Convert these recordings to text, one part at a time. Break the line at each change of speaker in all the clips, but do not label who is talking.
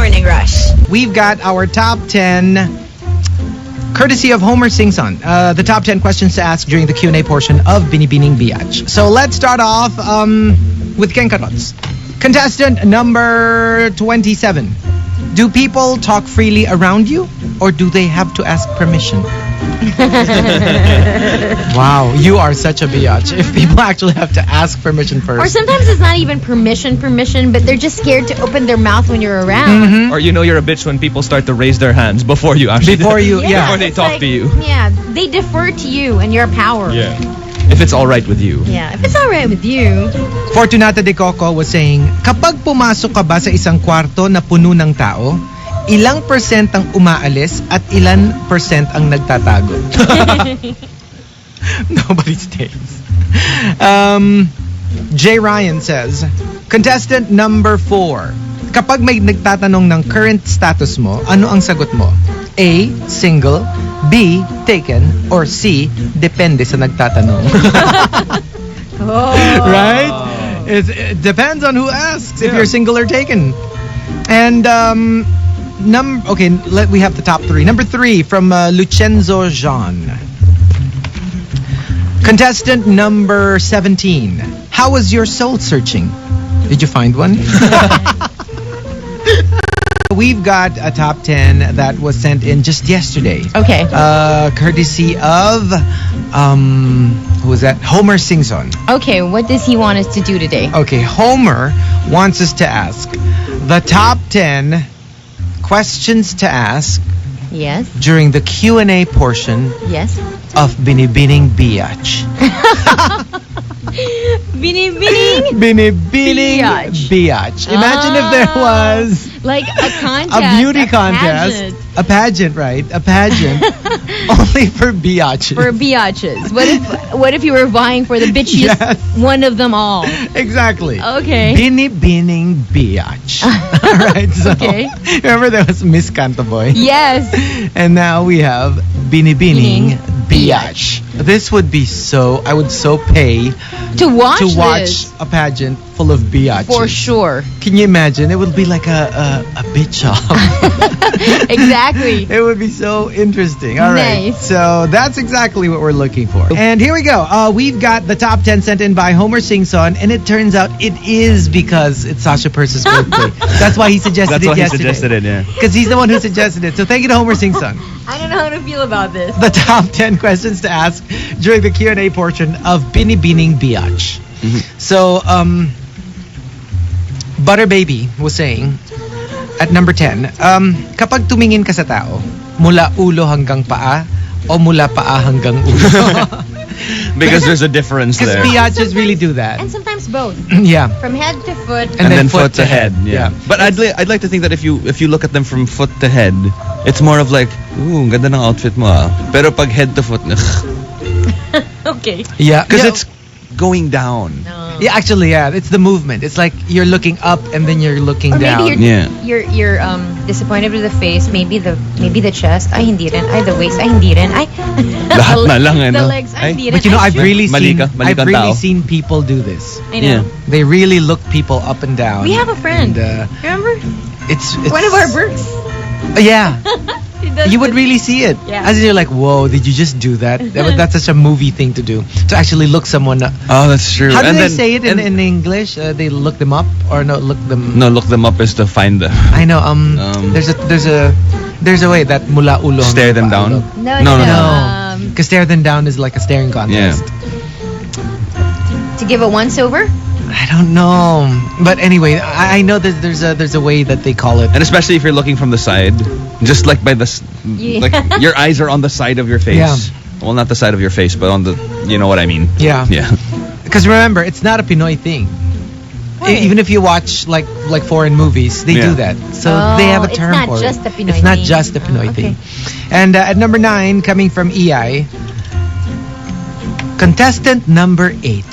Morning Rush.
We've got our top 10, courtesy of Homer Singson. The top 10 questions to ask during the Q&A portion of Binibining Biatch. So let's start off with Ken Karots. Contestant number 27. Do people talk freely around you, or do they have to ask permission? Wow, you are such a biatch. If people actually have to ask permission first.
Or sometimes it's not even permission, but they're just scared to open their mouth when you're around.
Mm-hmm.
Or you're a bitch when people start to raise their hands before you actually.
Before
they
it's
talk to you.
Yeah, they defer to you and your power.
Yeah. If it's all right with you.
Yeah, if it's all right with you.
Fortunata de Coco was saying, kapag pumasok ka ba sa isang kwarto na puno ng tao, ilang percent ang umaalis at ilan percent ang nagtatago? Nobody stays. Jay Ryan says, contestant number 4. Kapag may nagtatanong ng current status mo, ano ang sagot mo? A, single, B, taken, or C, depende sa nagtatanong. Right? It depends on who asks, if you're single or taken. And we have the top 3. Number 3 from Lucenzo Jean. Contestant number 17. How was your soul searching? Did you find one? We've got a top 10 that was sent in just yesterday.
Okay.
Courtesy of who was that? Homer Singson.
Okay, what does he want us to do today?
Okay, Homer wants us to ask the top 10 questions to ask.
Yes.
During the Q&A portion.
Yes.
Of Binibining Biatch.
Binibining
Biatch. Imagine if there was
like a contest,
a beauty contest, a pageant, right? A pageant only for biatches.
For biatches. What if you were vying for the bitchiest one of them all?
Exactly.
Okay.
Binibining Biatch. Alright, so remember there was Miss Cantoboy?
Yes.
And now we have Binibining Biatch. This would be I would so pay
to watch
this. A pageant full of biatches.
For sure.
Can you imagine? It would be like a bitch off.
Exactly.
It would be so interesting. All right.
Nice.
So that's exactly what we're looking for. And here we go. We've got the top 10 sent in by Homer Singson, and it turns out it is because it's Sasha Purse's birthday. That's why he suggested it yesterday.
That's why he suggested it, yeah.
Because he's the one who suggested it. So thank you to Homer Singson.
I don't know how to feel about this.
The top 10 questions to ask during the Q&A portion of Binibining Biatch. Mm-hmm. So, Butter Baby was saying, at number 10, kapag tumingin ka sa tao, mula ulo hanggang paa, o mula paa hanggang ulo?
Because there's a difference there.
Because biatches really do that.
And sometimes both.
Yeah.
From head to foot.
And then foot to head. Yeah. But I'd like to think that if you look at them from foot to head, it's more of like, ooh, ganda ng outfit mo ah. Pero pag head to foot,
okay.
Yeah.
Because it's going down.
No.
Yeah, actually, it's the movement. It's like you're looking up and then you're looking down.
Maybe you're disappointed with the face, maybe the chest, ay hindi rin, ay the waist, ay hindi rin, ay
lahat na lang
the legs, ay hindi rin.
But you know, I've really
tao.
seen people do this.
I know.
Yeah.
They really look people up and down.
We have a friend.
And,
remember?
It's
one of our Berks.
Yeah. You would really see it.
Yeah.
As in you're like, whoa, did you just do that? That's such a movie thing to do. To actually look someone up.
Oh, that's true.
How do they say it in English? They look them up or no? Look them.
No, look them up is to find them.
I know. There's a way that mula ulo.
Stare them down.
No.
Because stare them down is like a staring contest.
Yeah.
To give a once over.
I don't know, but anyway, I know that there's a way that they call it,
and especially if you're looking from the side, just like by the like your eyes are on the side of your face.
Yeah.
Well, not the side of your face, but on the, you know what I mean.
Yeah.
Yeah.
Because remember, it's not a Pinoy thing. Even if you watch like foreign movies, they do that. So they have a term for it.
It's not just a Pinoy
thing. It's not just a Pinoy thing. And at number 9, coming from EI, contestant number 8.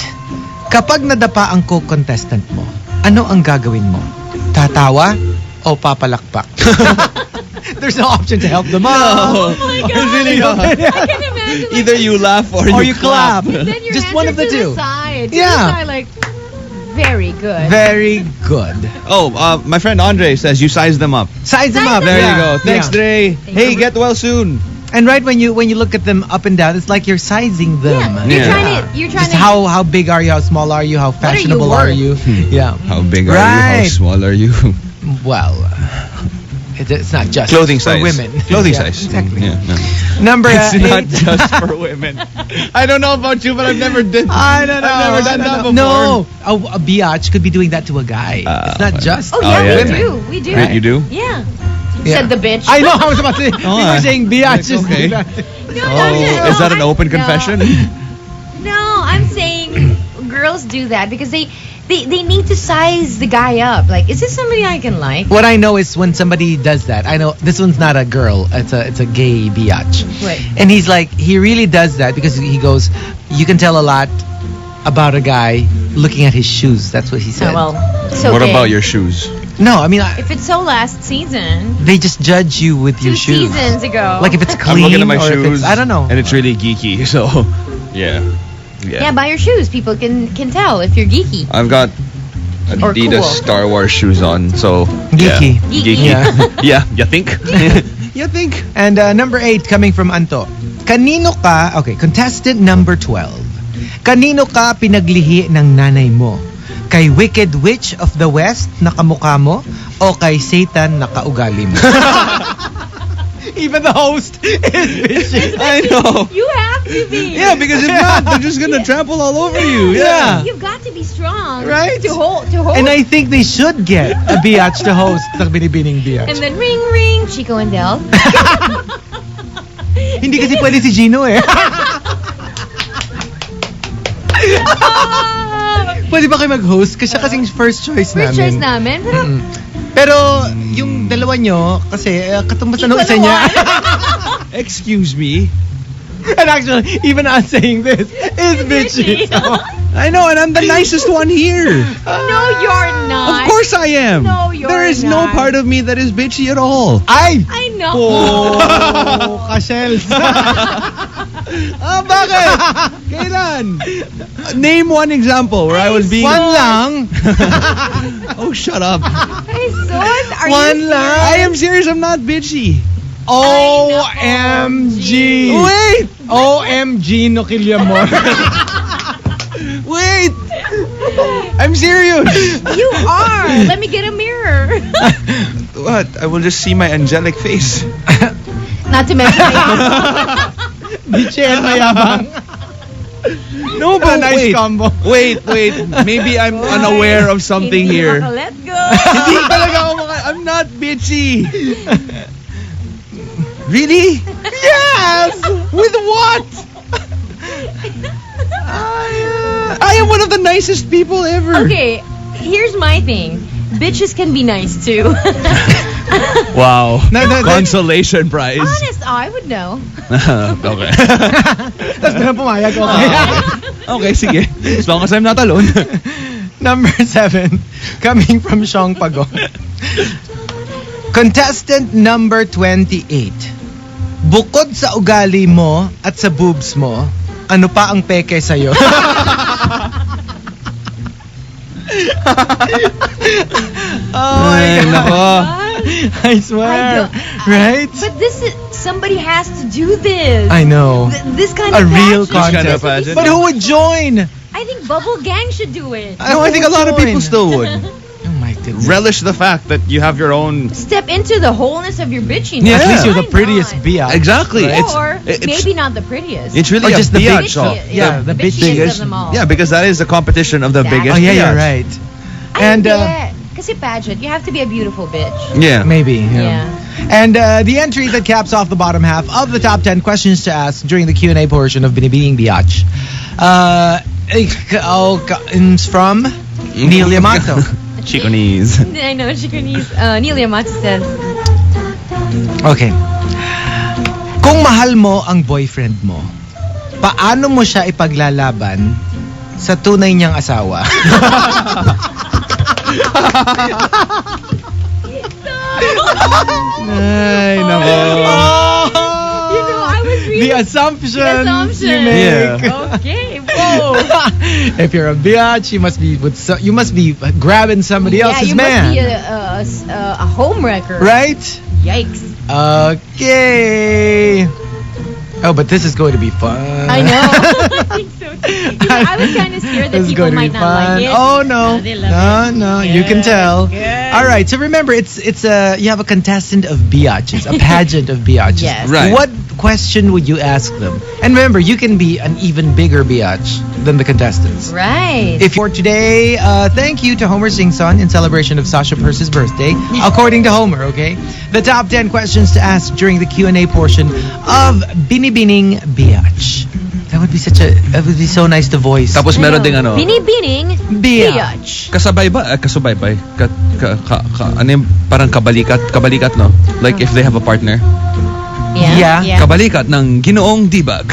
Kapag nadapa ang co-contestant mo, ano ang gagawin mo? Tatawa o papalakpak? There's no option to help them out.
Oh my God.
Really
I can imagine.
Either you laugh or you clap.
Then your
Just
hands
one
are
of the
to
two.
The side.
Yeah.
To the side, like. Very good.
Very good.
Oh, my friend Andre says you size them up.
Size them up.
There
yeah.
you go. Thanks,
Yeah.
Dre. Hey, get well soon.
And right when you look at them up and down, it's like you're sizing them.
Yeah. You're trying
Just
to.
how big are you? How small are you? How fashionable are you? Yeah.
How big are you? How
Right.
small are you?
Well, it's not just
Clothing
for
size.
women.
Clothing
Yeah,
size.
Exactly.
Yeah, no.
Number
It's not
8.
just for women. I don't know about you, but I've never did.
I don't know.
I've never done that before.
No, a biatch could be doing that to a guy. It's not just.
Oh yeah,
yeah,
we
yeah.
do. We do.
Right, you do?
Yeah.
Yeah.
Said the bitch.
I know. I was about to say.
Oh,
we were saying biatches.
okay.
No,
Oh, is that an open confession?
No, I'm saying girls do that because they need to size the guy up. Like, is this somebody I can like?
What I know is when somebody does that, I know this one's not a girl. It's a gay biatch.
Right.
And he's like, he really does that because he goes, you can tell a lot about a guy looking at his shoes. That's what he said.
Oh, well, so
What about your shoes?
No, I mean,
If it's so last season,
they just judge you with
2
your shoes.
seasons ago.
Like if it's
I'm
clean
looking at my
or if
shoes.
it's, I don't know.
And it's really geeky, so yeah.
yeah, by your shoes, people can tell if you're geeky.
I've got
Or
Adidas
cool.
Star Wars shoes on, so
Geeky.
Yeah.
Geeky.
Yeah.
Yeah, you think? You think?
And number 8 coming from Anto. Kanino ka, okay, contestant number 12. Kanino ka pinaglihi ng nanay mo? Kay Wicked Witch of the West na kamukha mo o kay Satan na kaugali mo? Even the host is bitchy.
I know.
You have to be.
Yeah, because if not, they're just gonna trample all over you.
Yeah.
You've got to be strong.
Right?
To hold.
And I think they should get a biatch to host ng Binibining Biatch.
And then ring, ring, Chico and Del.
Hindi kasi pwede si Gino eh. Pwede ba kayo mag-host? Kasi kasing first choice
First
namin.
choice namin. Pero,
Pero yung dalawa nyo, kasi katumbas na nung isa
Equal
niya.
Excuse me.
And actually, even us saying this is bitchy.
I know, and I'm the nicest one here.
no, you're not.
Of course I am.
No, you're
There is no
not.
part of me that is bitchy at all.
Ay!
I know.
Oh, ka-shells.
Bakit? Kailan? Name one example where I was being...
One lang.
Oh, shut up.
Ay, sus, are
One
you
lang.
I am serious, I'm not bitchy.
OMG.
Wait!
OMG, no Killiamore.
Wait! I'm serious.
You are. Let me get a mirror.
What? I will just see my angelic face.
Not to mention
Bitchy and mayabang.
No, but
Nice
wait.
combo.
Wait. Maybe I'm unaware of something
Hindi
here.
Let go.
Hindi talaga ako I'm not bitchy. Really? Yes! With what? I am one of the nicest people ever.
Okay, here's my thing. Bitches can be nice too.
Wow.
No.
Consolation prize.
Honest, I would know.
Okay.
Tapos bilang pumayag, okay.
Okay, sige. As long as I'm not alone.
Number 7, coming from Sean Pagon. Contestant number 28. Bukod sa ugali mo at sa boobs mo, ano pa ang peke sa'yo? Oh my
Ay,
God.
nako.
I swear. Right?
But this is somebody has to do this.
I know.
This kind
A
of
real
pageant.
kind of
contest.
pageant.
But who would join?
I think Bubble Gang should do it.
No, I think a lot of people still would.
Oh my goodness.
Relish the fact that you have your own...
Step into the wholeness of your bitchiness.
Yeah.
At least you're the
Why
prettiest
not?
biatch.
Exactly.
Or
It's
maybe not the prettiest.
It's really
Or
a
just the
biatch.
bitchiest.
Yeah, the
bitchiest
biggest.
of them all.
Yeah, because that is the competition of the
Exactly.
biggest
Oh yeah, you're
biatch.
right.
And
And
kasi pageant, you have to be a beautiful bitch.
Yeah.
maybe.
Yeah.
And the entry that caps off the bottom half of the top 10 questions to ask during the Q&A portion of Binibining Biatch is from Neil Yamato.
Chiconese.
I know, Chicanese. Neil Yamato said,
Okay. Kung mahal mo ang boyfriend mo, paano mo siya ipaglalaban sa tunay niyang asawa?
Ay, nako.
you know, I was reading
The assumptions
assumption.
you make.
Yeah.
Okay. Well,
If you're a biatch, you must be you must be grabbing somebody else's man.
Yeah, you must be a homewrecker.
Right?
Yikes.
Okay. Oh, but this is going to be fun.
I know. I think so too. I was kind of scared that
This is
people
going to
might
be
not
fun.
like it.
Oh no,
they love it.
no, you can
Good,
tell.
good.
All right, so remember, it's you have a contestant of biatches, a pageant of biatches.
Yes.
Right.
What question would you ask them? And remember, you can be an even bigger biatch than the contestants.
Right.
If for today, thank you to Homer Singson in celebration of Sasha Pierce's birthday, according to Homer, okay? The top 10 questions to ask during the Q&A portion of Binibining Biatch. That would be so nice to voice.
Tapos meron ding ano.
Binibining
Biatch.
Kasabay ba? Kasubaybay. Ano yung parang kabalikat, no? Like if they have a partner.
Yeah.
Kabalikat ng Ginoong Dibag.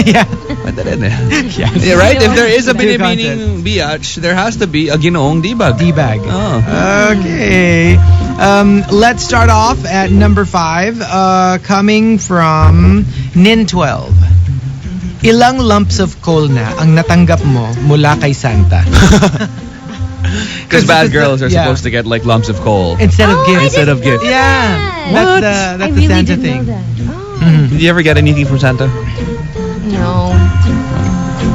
Yeah.
Pwede rin eh.
Yes.
Yeah, right? If there is a
Two
Binibining Biatch, there has to be a Ginoong Dibag.
D-bag.
Oh.
Okay. Let's start off at number 5. Coming from Nin12. Ilang lumps of coal na ang natanggap mo mula kay Santa?
Because bad girls are
yeah.
supposed to get like lumps of coal.
Instead of gifts.
Instead of gifts.
Yeah.
What?
That's
I
the
really
Santa
didn't
thing.
know that. Oh.
Mhm.
Did you ever get anything from Santa?
No.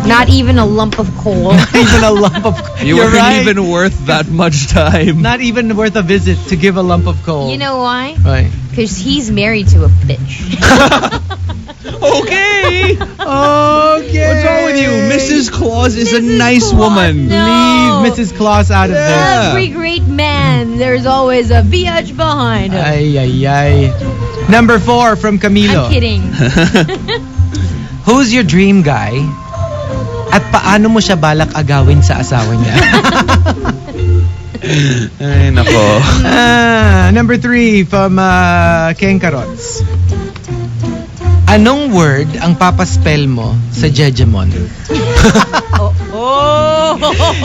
Not even a lump of coal.
Not even a lump of
You
You're
weren't
right.
even worth that much time.
Not even worth a visit to give a lump of coal.
You know why?
Right.
Because he's married to a bitch.
Okay.
Okay.
What's wrong with you? Mrs. Claus is a
Mrs.
nice
Claus,
woman.
no.
Leave Mrs. Claus out of this.
Yeah.
Every great man, there's always a biatch behind him.
Ay, ay, ay. Number 4 from Camilo.
I'm kidding.
Who's your dream guy? At paano mo siya balak agawin sa asawa niya?
Ay, nako.
Number 3 from Ken Carots. Anong word ang papaspell mo sa Jejemon?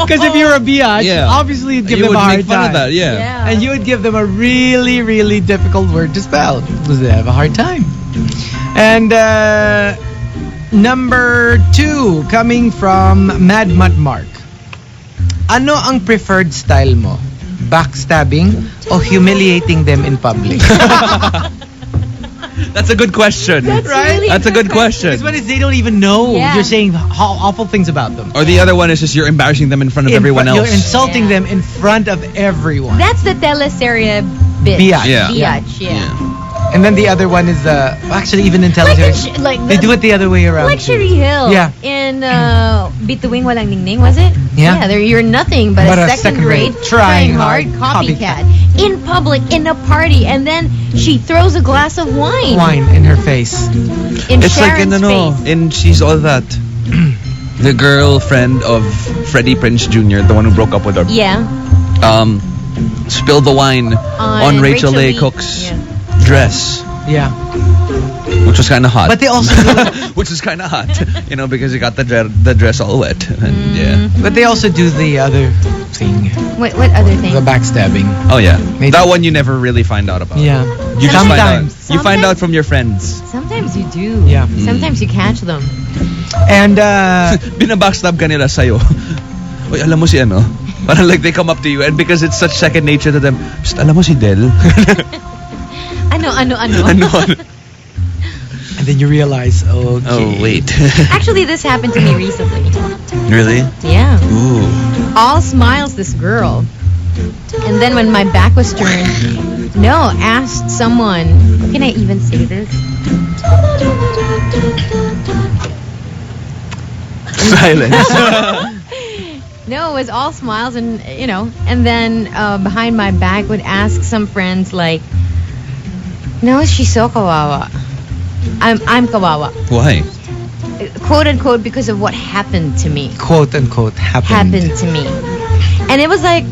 Because if you're a biatch,
Yeah.
obviously you'd give
You
them
would
a hard
make fun
time.
of that, yeah.
And you would give them a really, really difficult word to spell because they have a hard time. And number 2, coming from Mad Mud Mark. Ano ang preferred style mo? Backstabbing o humiliating them in public?
That's a good question.
That's
Right?
really
That's a good question.
This one is they don't even know.
Yeah.
You're saying awful things about them.
Or the other one is just you're embarrassing them in front of everyone else.
You're insulting
Yeah.
them in front of everyone.
That's the teleserye bitch.
Biatch.
Yeah.
Biatch, yeah.
And then the other one is actually even in television. They do it the other way around.
Like
too.
Sherry Hill.
Yeah.
In Bituing Walang Ningning, was it?
Yeah.
You're nothing but a second rate,
trying
hard
hard
copycat. In public, in a party, and then she throws a glass of wine.
Wine in her face.
In
It's like in
Sharon's face.
in She's All That. The girlfriend of Freddie Prinze Jr., the one who broke up with her,
Yeah.
spilled the wine on Rachel Leigh
Lee.
Cook's
Yeah.
dress,
Yeah.
which was kind of hot.
But they also do,
Which is kind of hot, because you got the dress all wet. And yeah.
but they also do the other thing,
What other thing?
the backstabbing.
Oh yeah.
Maybe-
That one you never really find out about.
Yeah.
You just find out.
Sometimes.
You find out from your friends.
Sometimes you do.
Yeah.
Sometimes you catch them.
And
Binabackstab ka nila sa'yo. Uy, alam mo si ano? Parang like they come up to you and because it's such second nature to them, "Psst, alam mo si Del?"
Ano.
Ano?
and then you realize, okay.
Oh, wait.
Actually, this happened to me recently.
Really?
Yeah.
Ooh.
All smiles, this girl. And then when my back was turned, asked someone, can I even say this?
Silence.
No, it was all smiles and, and then behind my back would ask some friends like, no, she's so kawawa. I'm kawawa.
Why?
Quote unquote because of what happened to me.
Quote unquote happened
To me. And it was like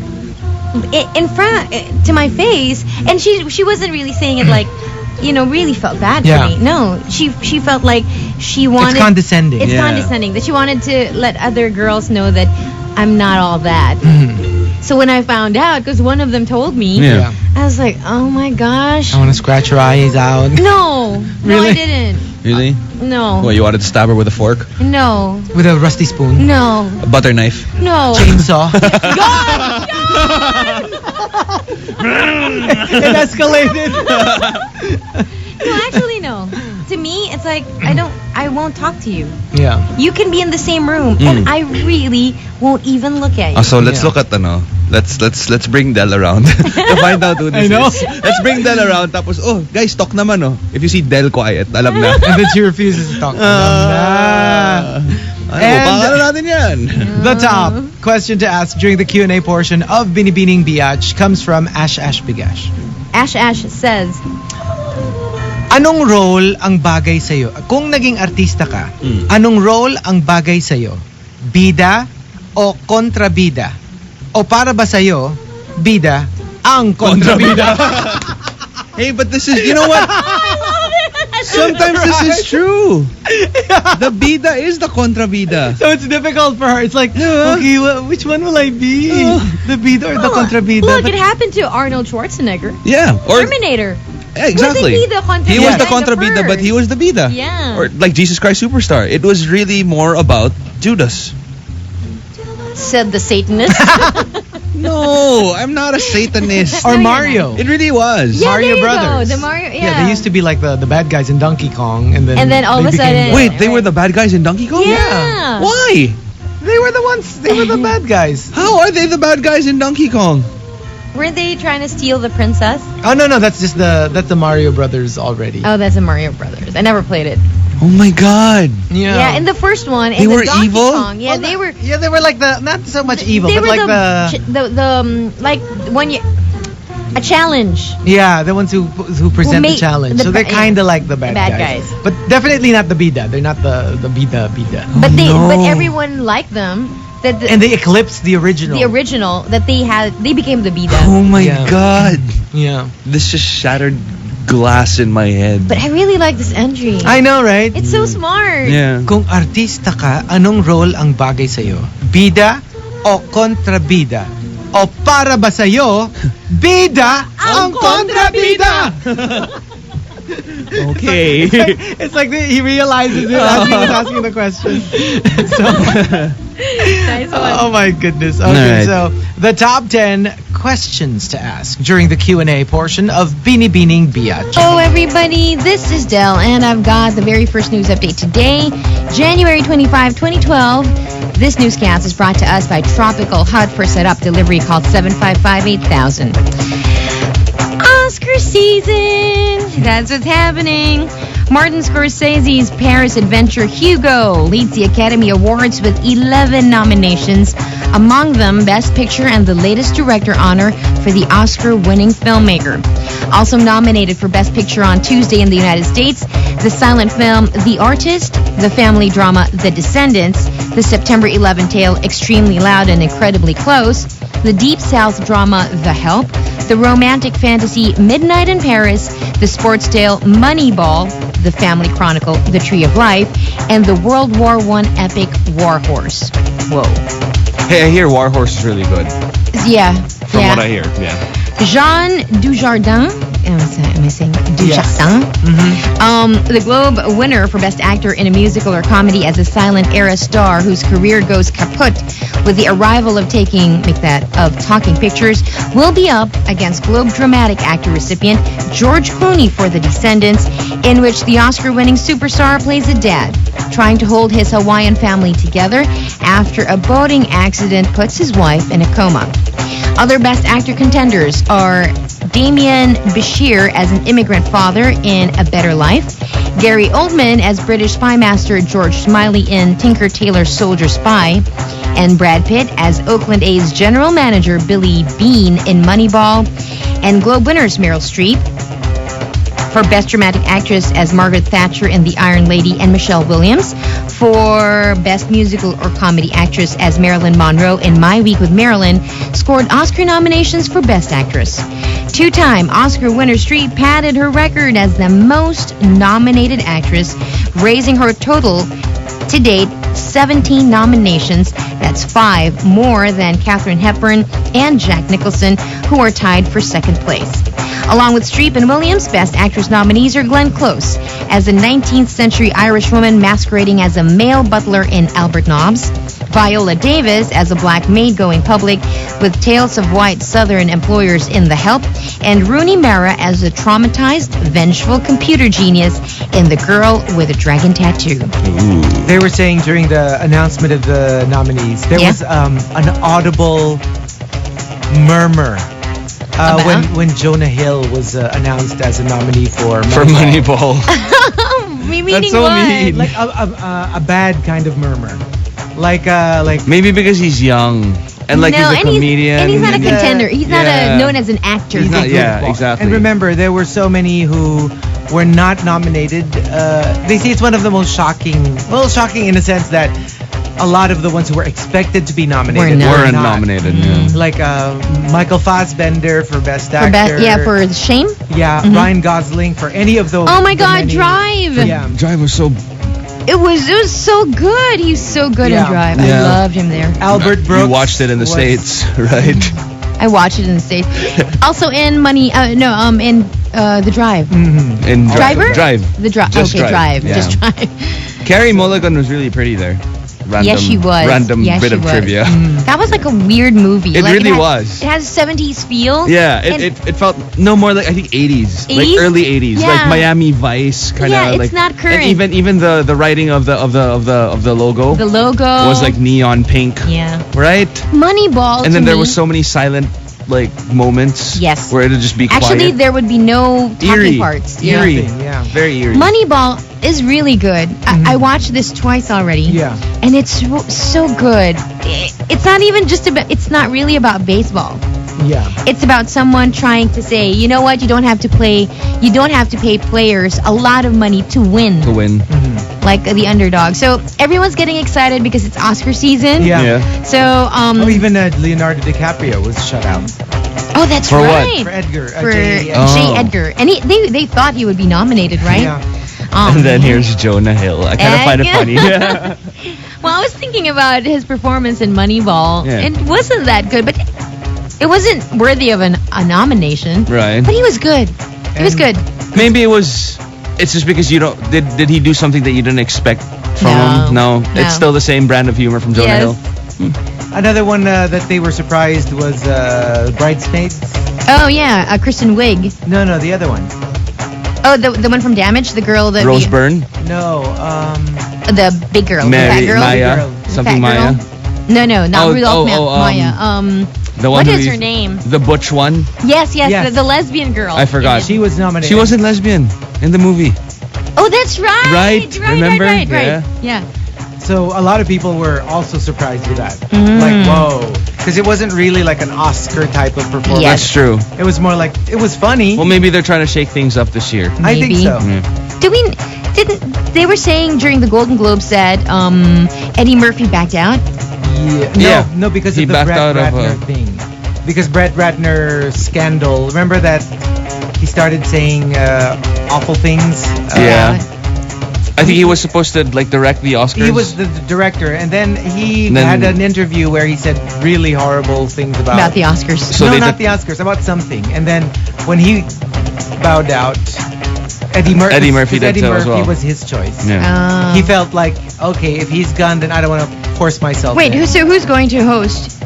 in front to my face, and she wasn't really saying it like, really felt bad
Yeah.
for me. No, she felt like she wanted.
It's condescending.
It's
Yeah.
condescending that she wanted to let other girls know that I'm not all that.
Mhm.
So when I found out, because one of them told me,
Yeah.
I was like, oh my gosh.
I want to scratch your eyes out.
No, I
Really?
didn't.
Really?
No.
What, you wanted to stab her with a fork?
No.
With a rusty spoon?
No.
A butter knife?
No.
Chainsaw?
God!
It escalated.
No, actually, no. To me, it's like I won't talk to you.
Yeah.
You can be in the same room, and I really won't even look at you.
So let's
Yeah.
look at let's bring Del around to find out who this
I know.
is. Let's bring Del around. Tapos, guys, talk naman, If you see Del quiet, alam na.
And then she refuses to talk.
Ano natin yan?
The top question to ask during the Q&A portion of Binibining Biatch comes from Ash Bigash.
Ash says,
Anong role ang bagay sa'yo? Kung naging artista ka, anong role ang bagay sa'yo? Bida o kontrabida? O para ba sa'yo, bida ang kontrabida?
Hey, but this is, you know what? Sometimes this is true. The bida is the kontrabida.
So it's difficult for her. It's like, okay, which one will I be? The bida or the kontrabida?
Look, it happened to Arnold Schwarzenegger.
Yeah. Or
Terminator.
yeah, exactly.
Wasn't he the kontrabida?
He was the
in
kontrabida, but he was the bida.
Yeah.
Or like Jesus Christ Superstar. It was really more about Judas.
Said the Satanist.
No, I'm not a Satanist.
Or
No, you're
Mario.
It really was.
Yeah,
Mario
there you
Brothers.
Go. The Mario,
Yeah, they used to be like the bad guys in Donkey Kong, and then
all of
they
a
became
sudden-
Wait, they were the bad guys in Donkey Kong?
Yeah.
Why?
They were the ones. They were the bad guys.
How are they the bad guys in Donkey Kong?
Weren't they trying to steal the princess?
Oh no, that's just the Mario Brothers already.
Oh, that's a Mario Brothers. I never played it.
Oh my God.
Yeah, in the first one,
They
in
were
the Donkey
evil?
Kong, yeah,
Well,
they were.
Yeah, they were like not so much evil,
They
but
were
like
like when you a challenge.
yeah, the ones who present the
make
challenge.
the
So they're
ba-
kind of like the bad,
bad guys.
But definitely not the bida. They're not the bida.
But
no.
but everyone liked them. That
And they eclipsed the original.
the original that they became the bida.
Oh my
Yeah.
God.
Yeah.
This just shattered glass in my head.
But I really like this entry.
I know, right?
It's so smart.
Yeah.
Kung artista ka, anong role ang bagay sa'yo? Bida o kontrabida? O para ba sa'yo, bida ang kontrabida?
Okay.
It's like he realizes it as he was asking the question.
Nice one.
Oh my goodness. Okay,
Alright.
so the top 10 questions to ask during the Q&A portion of Binibining Biatch.
Hello everybody, this is Del and I've got the very first news update today, January 25, 2012. This newscast is brought to us by Tropical Hut for setup delivery called 755-8000. Oscar season! That's what's happening. Martin Scorsese's Paris adventure Hugo leads the Academy Awards with 11 nominations, among them Best Picture and the latest director honor for the Oscar-winning filmmaker. Also nominated for Best Picture on Tuesday in the United States, the silent film The Artist, the family drama The Descendants, the September 11 tale Extremely Loud and Incredibly Close, the Deep South drama The Help, the romantic fantasy Midnight in Paris, the sports tale Moneyball, the family chronicle The Tree of Life, and the World War I epic War Horse. Whoa.
Hey, I hear War Horse is really good.
Yeah.
From what I hear, yeah.
Jean Dujardin. Am I saying Dujardin?
Yes.
The Globe winner for Best Actor in a Musical or Comedy as a silent era star whose career goes kaput with the arrival of Talking Pictures will be up against Globe Dramatic Actor recipient George Clooney for The Descendants, in which the Oscar-winning superstar plays a dad trying to hold his Hawaiian family together after a boating accident puts his wife in a coma. Other Best Actor contenders are Damien Bashir as an immigrant father in A Better Life, Gary Oldman as British spy master George Smiley in Tinker Tailor Soldier Spy, and Brad Pitt as Oakland A's general manager Billy Bean in Moneyball, and Globe winners Meryl Streep for Best Dramatic Actress as Margaret Thatcher in The Iron Lady, and Michelle Williams for Best Musical or Comedy Actress as Marilyn Monroe in My Week with Marilyn, scored Oscar nominations for Best Actress. Two-time Oscar winner Streep padded her record as the most nominated actress, raising her total to date 17 nominations. That's 5 more than Katharine Hepburn and Jack Nicholson, who are tied for second place. Along with Streep and Williams, Best Actress nominees are Glenn Close as a 19th century Irish woman masquerading as a male butler in Albert Nobbs, Viola Davis as a black maid going public with tales of white Southern employers in The Help, and Rooney Mara as a traumatized, vengeful computer genius in The Girl with a Dragon Tattoo.
They were saying during the announcement of the nominees, there was an audible murmur when Jonah Hill was announced as a nominee for
Moneyball.
Meaning
That's so
what?
mean.
Like a bad kind of murmur. Like
Maybe because he's young and like
no,
he's a comedian.
And he's not a contender. He's not known as an actor.
He's
not-
a
yeah,
goofball.
exactly.
And remember, there were so many who were not nominated. They say it's one of the most shocking. Well, shocking in a sense that a lot of the ones who were expected to be nominated
Weren't
not.
nominated. Yeah.
Like Michael Fassbender for Best Actor.
For Shame.
Yeah, Ryan Gosling for any of those.
Oh my
the
God,
many-
Drive.
Yeah.
Drive was so.
It was so good. He's so good
Yeah.
in Drive.
Yeah.
I loved him there.
Albert Brooks.
You watched it in the
was-
States, right?
I watched it in the States. Also in in The Drive.
In
Driver?
Drive.
The Drive.
Just
Okay,
Drive,
Drive.
yeah.
Just Drive.
Carrie Mulligan was really pretty there. Random,
Yes, she was.
Random
Yes,
bit
she
of
was.
trivia.
That was like a weird movie.
It
Like,
really
had-
was.
It has 70s feel.
Yeah,
And-
it felt no more like I think 80s,
80s?
like early 80s,
Yeah.
like Miami Vice kind of.
Yeah, it's
like,
not current.
And even the writing of the logo
The logo
was like neon pink,
yeah.
right?
Moneyball.
And then
to
there
me,
was so many silent like moments.
Yes.
Where it'd just be
Actually,
quiet.
there would be no talking
Eerie.
parts.
Eerie.
Nothing, yeah.
Very eerie.
Moneyball is really good. I watched this twice already.
Yeah.
And it's so good. It's not even just about. It's not really about baseball.
Yeah.
It's about someone trying to say, you know what? You don't have to pay players a lot of money to win.
To win.
Like the underdog. So everyone's getting excited because it's Oscar season.
Yeah.
So
Oh, even Leonardo DiCaprio was shut out
oh, that's
For what?
right.
for Edgar.
For
J.
Oh.
J. Edgar. And they thought he would be nominated, right?
Yeah.
And then here's Jonah Hill. I kind of find it funny.
Well, I was thinking about his performance in Moneyball.
Yeah.
It wasn't that good, but it wasn't worthy of a nomination.
Right.
But he was good. He was good.
Maybe it's just because you don't did he do something that you didn't expect from him? No.
No.
It's still the same brand of humor from Jonah
Yes.
Hill.
Another one that they were surprised was Bridesmaids.
Oh, yeah. Kristen Wiig.
No, the other one.
Oh, the one from Damage? The girl that...
Rose Byrne,
No,
The big girl. The
Mary,
fat girl.
Maya,
girl.
something
Fat girl?
Maya.
No, not
Oh,
Rudolph Maya.
The one
What
who
is
is-
her name?
The butch one.
Yes,
Yes.
the lesbian girl.
I forgot.
she was nominated.
She wasn't lesbian in the movie.
Oh, that's right.
Right, remember?
Right.
Yeah.
Yeah.
So a lot of people were also surprised with that.
Mm.
Like, whoa. Because it wasn't really like an Oscar type of performance.
Yes.
That's true.
It was more like, it was funny.
Well, maybe they're trying to shake things up this year.
I think
maybe.
so.
They were saying during the Golden Globes that Eddie Murphy backed out?
Yeah. No, because
He
of the
backed
Brett
out of
Ratner thing. Because Brett Ratner scandal. Remember that he started saying awful things?
Yeah. I think he was supposed to like direct the Oscars.
He was the director, and then he
Then-
had an interview where he said really horrible things
About the Oscars.
So
no,
they
not
did-
the Oscars, about something. And then when he bowed out, Eddie Murphy.
Eddie Murphy did
Eddie
so as
Murphy
well.
was his choice.
Yeah.
He felt like, okay, if he's gone, then I don't want to force myself.
Wait,
in.
who's going to host?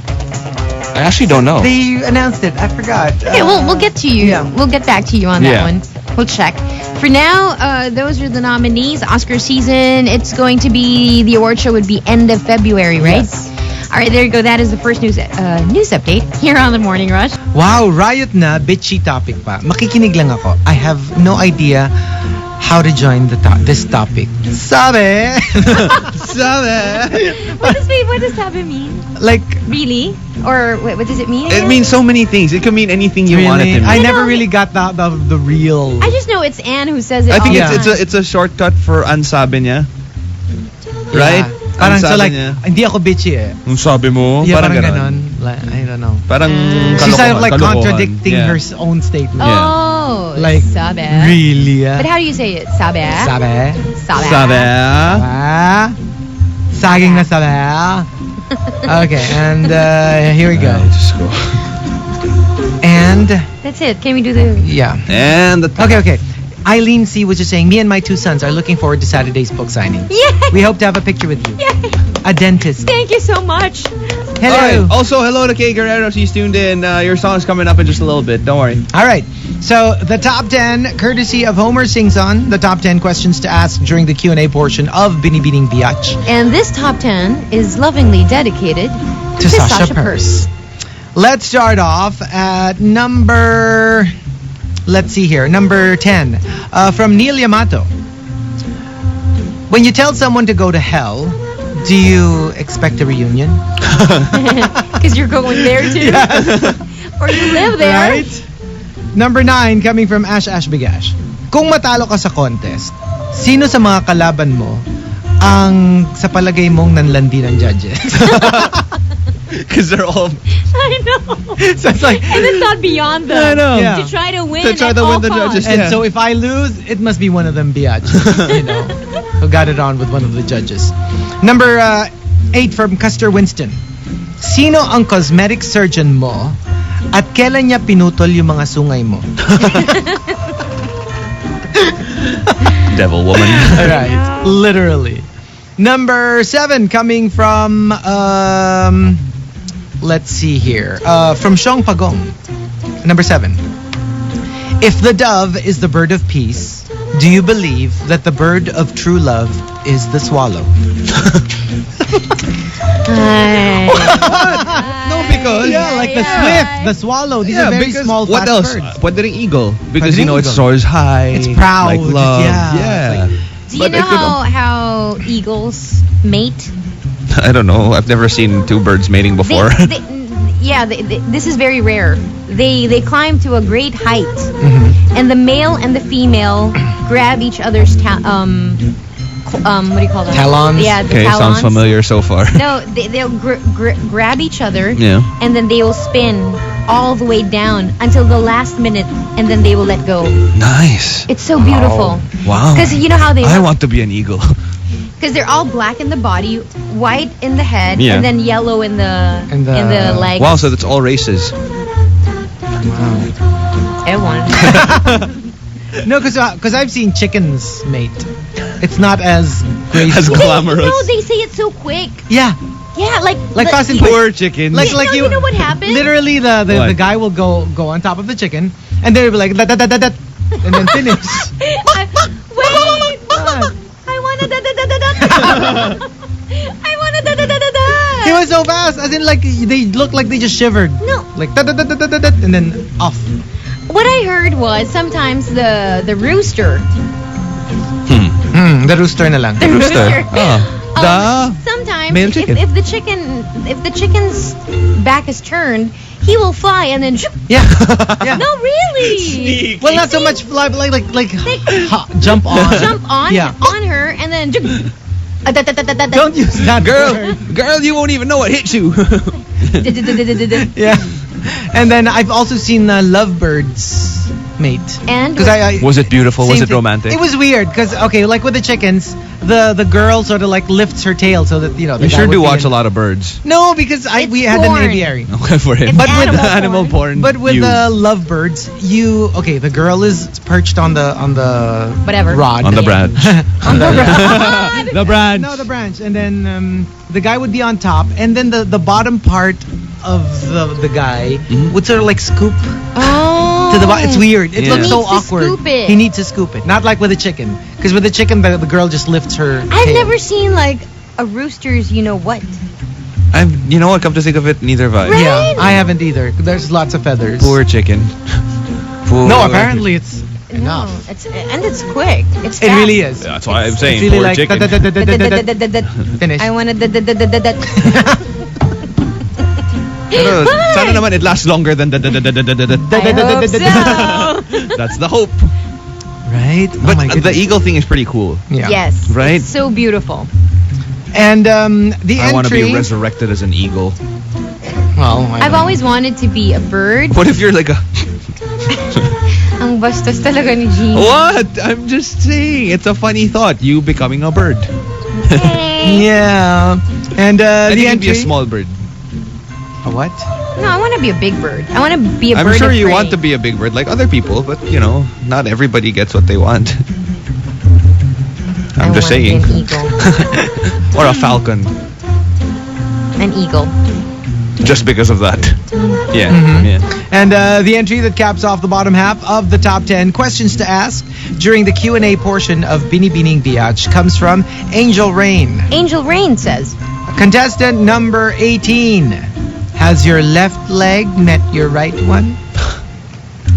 I actually don't know.
They announced it. I forgot.
Okay, we'll get to you.
Yeah.
We'll get back to you on that
Yeah.
one. We'll check. For now, those are the nominees. Oscar season, it's going to be, the award show would be end of February, right?
Yes.
All right, there you go. That is the first news update here on the Morning Rush.
Wow, riot na, bitchy topic pa. Makikinig lang ako. I have no idea how to join this topic. Sabi! Sabi!
What does that mean?
Like,
Really? Or what does it mean?
It
again?
means so many things. It could mean anything you want it
really?
to mean.
I
I
never
know.
really got the real...
I just know it's Anne who says it
I
all
think
the
Yeah.
time.
it's a shortcut for ansabi niya. Right?
Parang so
Ansabi
like,
niya.
hindi ako bitchy eh.
Ang sabi mo,
Yeah,
parang
parang
ganon.
ganon. Like, I don't know.
Parang
She's kind of like
kalokohan.
contradicting
Yeah.
her own statement.
Oh,
Like,
sabe.
really?
But how do you say it? Sabe?
Sabi?
Sabe.
Sabi.
Ah? Saging na sabi? Okay, and here we go.
Ay, Diyos ko.
And And
That's it. Can we do the...
yeah.
And the
Okay. Eileen C was just saying, me and my 2 sons are looking forward to Saturday's book signing.
Yay!
We hope to have a picture with you.
Yay!
A dentist.
Thank you so much.
Hello.
All right. Also, hello to Kay Guerrero. She's tuned in. Your song's coming up in just a little bit. Don't worry.
All right. So the top 10, courtesy of Homer Sings On, the top 10 questions to ask during the Q&A portion of Binibining Biatch.
And this top 10 is lovingly dedicated
To Sasha Purse. Let's start off at number... Let's see here. Number 10. From Neil Yamato. When you tell someone to go to hell, do you expect a reunion?
Because you're going there too.
Yes.
Or you live there.
Right? Number 9, coming from Ash Bigash. Kung matalo ka sa contest, sino sa mga kalaban mo ang sa palagay mong nanlandi ng judges?
Because they're all...
I know.
So it's like...
And it's not beyond them.
I know.
Yeah.
To try to win
To try
at
to
all
win the
costs.
judges.
And
Yeah.
so if I lose, it must be one of them Biatch, who got it on with one of the judges. Number 8 from Custer Winston. Sino ang cosmetic surgeon mo at kailan niya pinutol yung mga sungay mo?
Devil woman.
All right, literally. Number 7 coming from let's see here. From Shong Pagong. Number 7. If the dove is the bird of peace, do you believe that the bird of true love is the swallow?
No, because...
Yeah, like the swift, the swallow. These are very
because
small,
what
fast
else?
birds.
What did an eagle? Because,
Pwedeng
it
eagle.
soars high.
It's proud.
Like love.
Yeah.
Yeah.
Do you
But
know
it could-
how eagles mate?
I don't know. I've never seen 2 birds mating before.
This is very rare. They climb to a great height, and the male and the female grab each other's what do you call them?
Talons?
Yeah, the
Okay,
talons.
sounds familiar so far.
No, they'll grab each other,
Yeah.
and then they will spin all the way down until the last minute, and then they will let go.
Nice.
It's so beautiful.
Wow.
Because you know how they
I want to be an eagle.
because they're all black in the body, white in the head,
Yeah.
and then yellow in the
In the-
legs.
Wow, so that's all races.
Everyone.
No, because I've seen chickens mate. It's not as graceful.
As glamorous.
No, they say it so quick.
Yeah,
Yeah, like
Fast and
Poor chicken.
like
No, you know what happened?
Literally, the
What?
guy will go on top of the chicken, and they'll be like that, and then finish.
Wait, I wanna I wanna
It was so fast, as in like they looked like they just shivered.
No.
Like and then off.
What I heard was sometimes the rooster.
The rooster na lang.
The rooster.
The
sometimes
male chicken.
if the chicken's back is turned, he will fly and then
Yeah. Yeah.
no, really.
Well, not so much like jump on.
Jump on
Yeah.
on her and then
Don't use that word.
Girl, you won't even know what hit you.
Yeah. And then I've also seen lovebirds mate.
And
Because I
Was it beautiful? Was
same
it
thing.
romantic?
It was weird because like with the chickens, the girl sort of like lifts her tail so that the
You
guy
sure
would
do
be
watch
in-
a lot of birds.
No, because we had
porn.
an aviary.
Okay, for it.
It's
But with
animal
porn.
But with the lovebirds, the girl is perched on the
Whatever.
rod.
On the branch.
on the rod.
The branch.
No, the branch, and then the guy would be on top, and then the bottom part of the guy would sort of like scoop
Oh.
to the bottom. It's weird. It
Yeah.
looks
He
so
needs to
awkward.
scoop it.
He needs to scoop it, not like with a chicken, because with the chicken, the girl just lifts her.
I've
tail.
never seen like a rooster's you know what.
You know what? Come to think of it, neither have I.
Right?
Yeah, I haven't either. There's lots of feathers.
Poor chicken. Poor
No, apparently it's
No,
enough.
it's quick. It's
It
fast.
really is.
That's why I'm
It's
saying
really
poor
like
chicken.
finish.
I wanna
Pero, sana naman it lasts longer than
I hope so.
That's the hope.
Right?
But
my
the
goodness.
eagle thing is pretty cool.
Yeah.
Yes.
Right?
It's so beautiful.
And the
I want to
entry.
be resurrected as an eagle.
Well,
I've always wanted to be a bird.
What if you're like a...
Ang bastos talaga ni Jean.
What? I'm just saying. It's a funny thought. You becoming a bird.
Okay.
Yeah. And
And
the
you can
entry.
be a small bird.
A what?
No, I want to be a big bird. I want to be a bird.
I'm sure
of
you
prey.
want to be a big bird like other people, but not everybody gets what they want.
I
I'm just
wanna be
saying.
an eagle.
Or a falcon.
An eagle.
Just because of that. Yeah.
Mhm.
Yeah.
And the entry that caps off the bottom half of the top 10 questions to ask during the Q&A portion of Binibining Biatch comes from Angel Rain.
Angel Rain says,
Contestant number 18. Has your left leg met your right one?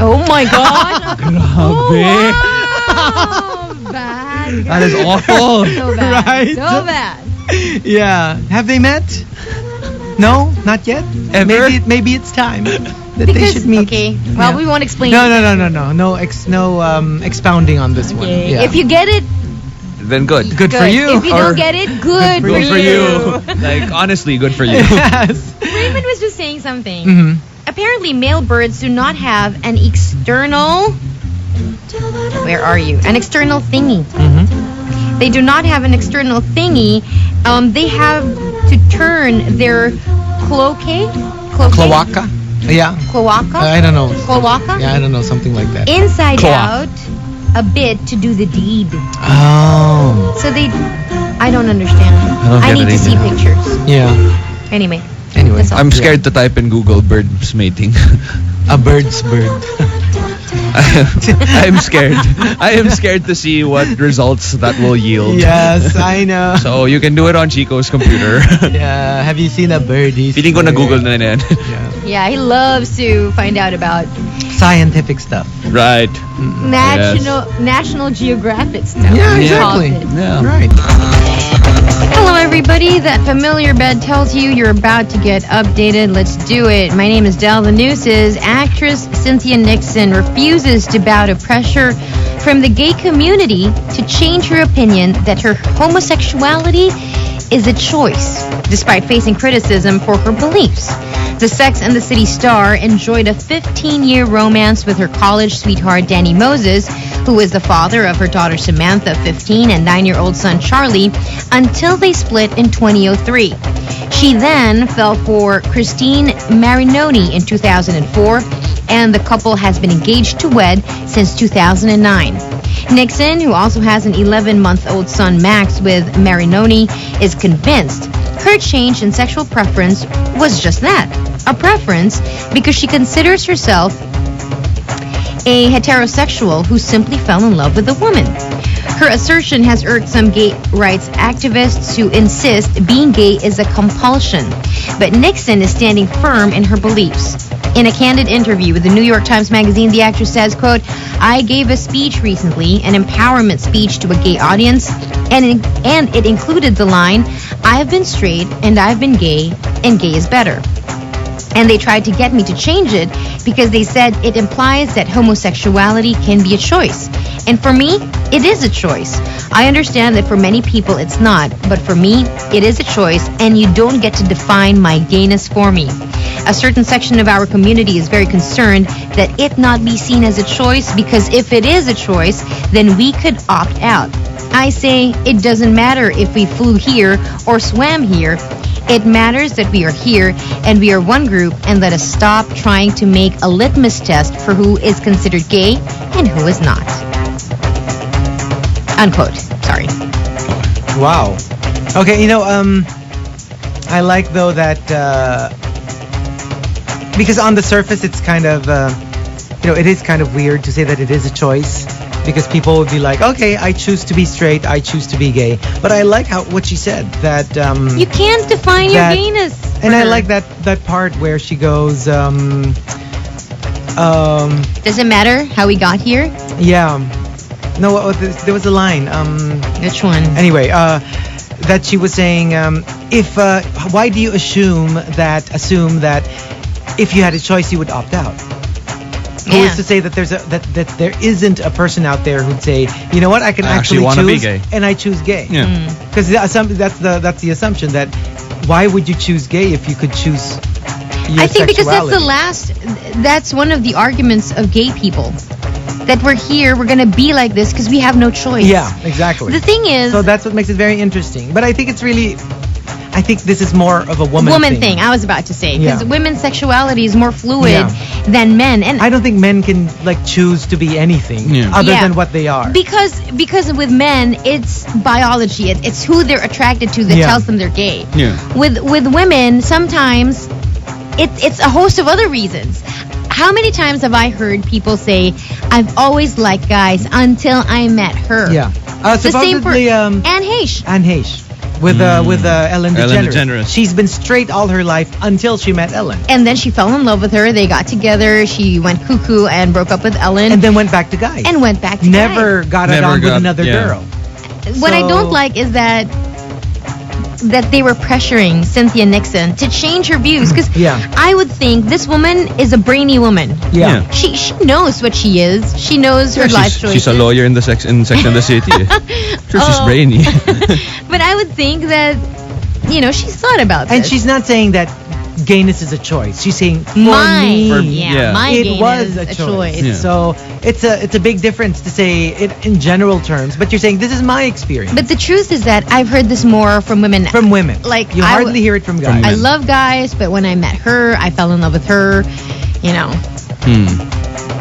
"Oh my God, oh,
Grabe.
wow. Bad.
That is awful.
So bad.
Right?
So bad.
Yeah. Have they met? No, not yet.
Ever?
Maybe it's time that they
Because
should meet.
okay, well
Yeah.
we won't explain.
No,
it.
no expounding on this one.
Okay.
Yeah.
If you get it,
Then good.
Good for you.
If you
Or-
don't get it, good,
Good
Good for you. Like, honestly, good for you.
Yes.
Raymond was just saying something.
hmm
Apparently, male birds do not have an external. Where are you? An external thingy.
hmm
They do not have an external thingy. They have to turn their cloacae.
Cloaca? Yeah.
Cloaca.
I don't know.
Cloaca.
Yeah, I don't know. Something like that.
Inside
Cloaca.
out a bit to do the deed.
Oh.
So I don't understand.
don't
I
get
need
it
to see
either.
pictures.
Yeah.
Anyway.
Anyway.
That's all.
I'm scared to type in Google birds mating.
A bird's bird.
I'm scared. I am scared to see what results that will yield.
Yes, I know.
So you can do it on Chico's computer.
Yeah. Have you seen a birdie?
Feeling ko na Google na yan.
Yeah.
Yeah, he loves to find out about
Scientific stuff.
Right.
National Geographic stuff.
Yeah,
he
exactly.
calls it.
Yeah.
Right.
Hello, everybody. That familiar bed tells you you're about to get updated. Let's do it. My name is Del. The news is actress Cynthia Nixon refuses to bow to pressure from the gay community to change her opinion that her homosexuality is a choice, despite facing criticism for her beliefs. The Sex and the City star enjoyed a 15-year romance with her college sweetheart Danny Moses, who is the father of her daughter Samantha, 15, and 9-year-old son Charlie, until they split in 2003. She then fell for Christine Marinoni in 2004, and the couple has been engaged to wed since 2009. Nixon, who also has an 11-month-old son Max with Marinoni, is convinced her change in sexual preference was just that, a preference, because she considers herself a heterosexual who simply fell in love with a woman. Her assertion has irked some gay rights activists who insist being gay is a compulsion. But Nixon is standing firm in her beliefs. In a candid interview with the New York Times Magazine, the actress says, quote, "I gave a speech recently, an empowerment speech to a gay audience, and it included the line, I've been straight and I've been gay, and gay is better. And they tried to get me to change it because they said it implies that homosexuality can be a choice. And for me, it is a choice. I understand that for many people it's not, but for me, it is a choice, and you don't get to define my gayness for me. A certain section of our community is very concerned that it not be seen as a choice, because if it is a choice, then we could opt out. I say it doesn't matter if we flew here or swam here. It matters that we are here and we are one group, and let us stop trying to make a litmus test for who is considered gay and who is not." Unquote. Sorry.
Wow. Okay, I like though that because on the surface it's kind of it is kind of weird to say that it is a choice, because people would be like, okay, I choose to be straight, I choose to be gay. But I like what she said, that
You can't define your gayness.
and I like that part where she goes
Does it matter how we got here?
yeah. No, there was a line.
Which one?
Anyway, that she was saying, why do you assume that if you had a choice you would opt out? Who is to say that that there isn't a person out there who'd say, you know what, I can actually
wanna
choose,
be gay.
and I choose gay.
Yeah.
Because that's the assumption, that why would you choose gay if you could choose your
I think because
sexuality?
that's one of the arguments of gay people. That we're here, we're going to be like this because we have no choice.
Yeah, exactly.
The thing is,
So that's what makes it very interesting. But I think it's really, I think this is more of a woman
thing. I was about to say, because
Yeah.
women's sexuality is more fluid
Yeah.
than men, and
I don't think men can like choose to be anything other
Yeah.
than what they are.
because with men it's biology. It's who they're attracted to that
Yeah.
tells them they're gay.
Yeah.
With women, sometimes it's a host of other reasons. How many times have I heard people say, "I've always liked guys until I met her"?
Yeah.
The same for
Supposedly,
Anne Heche.
Anne Heche with Ellen DeGeneres.
Ellen DeGeneres.
She's been straight all her life until she met Ellen,
And then she fell in love with her. They got together. She went cuckoo and broke up with Ellen.
and then went back to guys.
and went back to
Never got it
Never
on with
got-
another
yeah.
girl.
guys. What I
So-
don't like is that they were pressuring Cynthia Nixon to change her views, because
Yeah.
I would think this woman is a brainy woman.
Yeah.
Yeah.
She knows what she is. She knows her life choices.
She's a lawyer in Sex and the City. Sure, she's
Oh.
brainy.
But I would think that, she's thought about this.
And she's not saying that gayness is a choice. She's saying for
my,
me,
yeah.
my
it
gain
was
is
a choice.
Yeah.
So it's a big difference to say it in general terms, but you're saying this is my experience
But the truth is that I've heard this more from women.
from women.
Like,
you
I
hardly hear it from guys.
I love guys, but when I met her, I fell in love with her.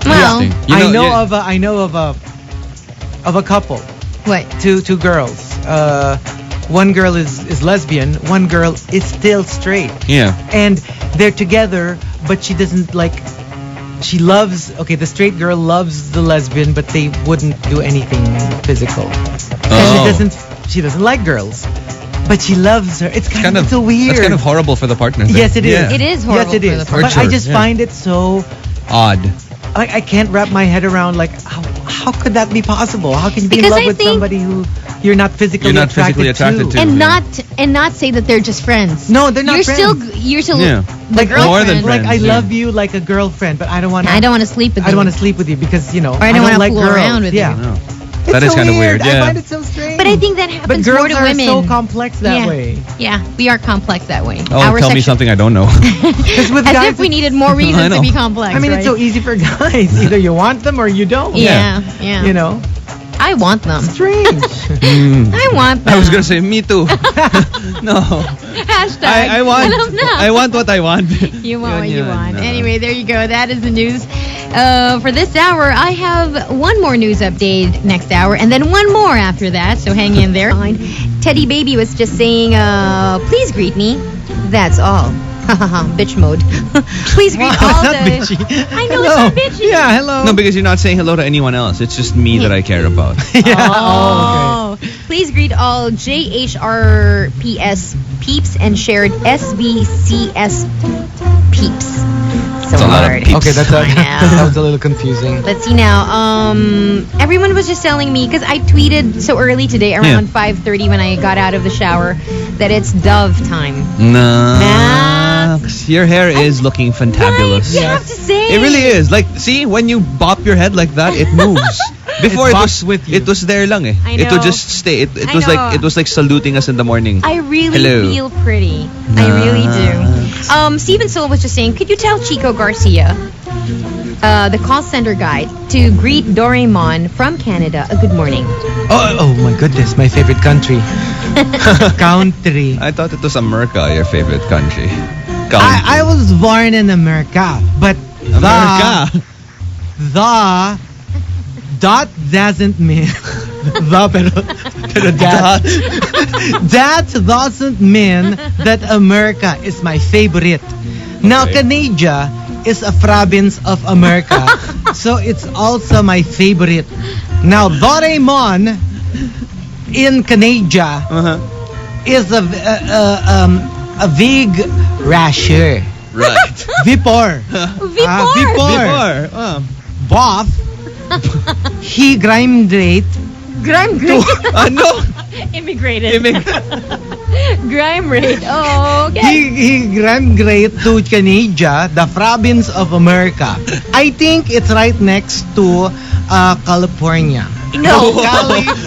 Well,
Interesting.
I know of a couple,
what?
two girls. One girl is lesbian, one girl is still straight.
Yeah.
And they're together, but she doesn't like. She loves. Okay, the straight girl loves the lesbian, but they wouldn't do anything physical. And she doesn't like girls, but she loves her. It's kind of so weird.
That's kind of horrible for the partner. Thing.
Yes, it is.
Yeah.
It is horrible
Yes, it
for
is.
the partner.
But I
Torture,
just
yeah.
find it so.
Odd.
I can't wrap my head around like how could that be possible? How can you be
Because
in love
I
with
think-
somebody who you're not physically
attracted to.
And
Yeah.
not say that they're just friends.
No, they're not
You're
friends.
You're still
Yeah.
the
Like
girlfriend.
more than
Like I
friends, yeah.
love you like a girlfriend, but I don't want to.
I don't want to sleep with you.
I don't want to sleep with you because
I don't
I
wanna
don't like
fool
girls.
around with you.
yeah.
No.
It's
That is
so
kind of
weird.
weird. Yeah.
I find it so strange.
But I think that
But
happens
girls
more to
are
women.
so complex that
yeah.
way.
Yeah, we are complex that way.
Oh,
Our
tell me
sexu-
something I don't know.
Because with
As
guys,
if we
it's-
needed more
I
reasons
know.
to be complex.
I mean,
right?
it's so easy for guys. Either you want them or you don't.
Yeah, yeah.
You know,
I want them.
strange.
I want them.
I was gonna say me too. No.
Hashtag.
I want.
alam na.
I want what I want.
You want what you
Yun,
want.
no.
Anyway, there you go. That is the news. For this hour, I have one more news update next hour, and then one more after that. So hang in there. Teddy Baby was just saying, "Please greet me." That's all. Bitch mode. Please greet all
Not
the.
bitchy.
I know
Hello.
it's not bitchy.
Yeah, hello.
No, because you're not saying hello to anyone else. It's just me that I care about.
yeah.
Oh, please greet all JHRPS peeps and shared SBCS peeps. So
That's a lot of
hard.
peeps.
Okay,
I know.
that was a little confusing.
Let's see now. Everyone was just telling me, because I tweeted so early today, around 5:30 when I got out of the shower, that it's Dove time.
Nah.
Nah.
'Cause your hair is looking fantabulous.
Right? You have to say.
It really is. Like, see, when you bop your head like that, it moves. Before
It
it
bops
was
with you.
It was there lang eh.
I
It would
know.
just stay. It
I
was
know.
like saluting us in the morning.
I really
Hello.
feel pretty. I really do. Steven Soul was just saying, could you tell Chico Garcia, the call center guy, to greet Doraemon from Canada a good morning?
Oh my goodness, my favorite country. Country.
I thought it was America, your favorite country.
I was born in America, but
America.
the dot doesn't mean pero that doesn't mean that America is my favorite. Now
Okay.
Canada is a province of America, so it's also my favorite. Now Doraemon in Canada
Uh-huh.
is a big rasher.
Right.
Vipor.
Vipor.
Oh.
Both. He grime-rate
Grime rate.
No.
Immigrated. Grime rate. Oh, okay.
he grime-rate to Canada, the province of America. I think it's right next to California.
No.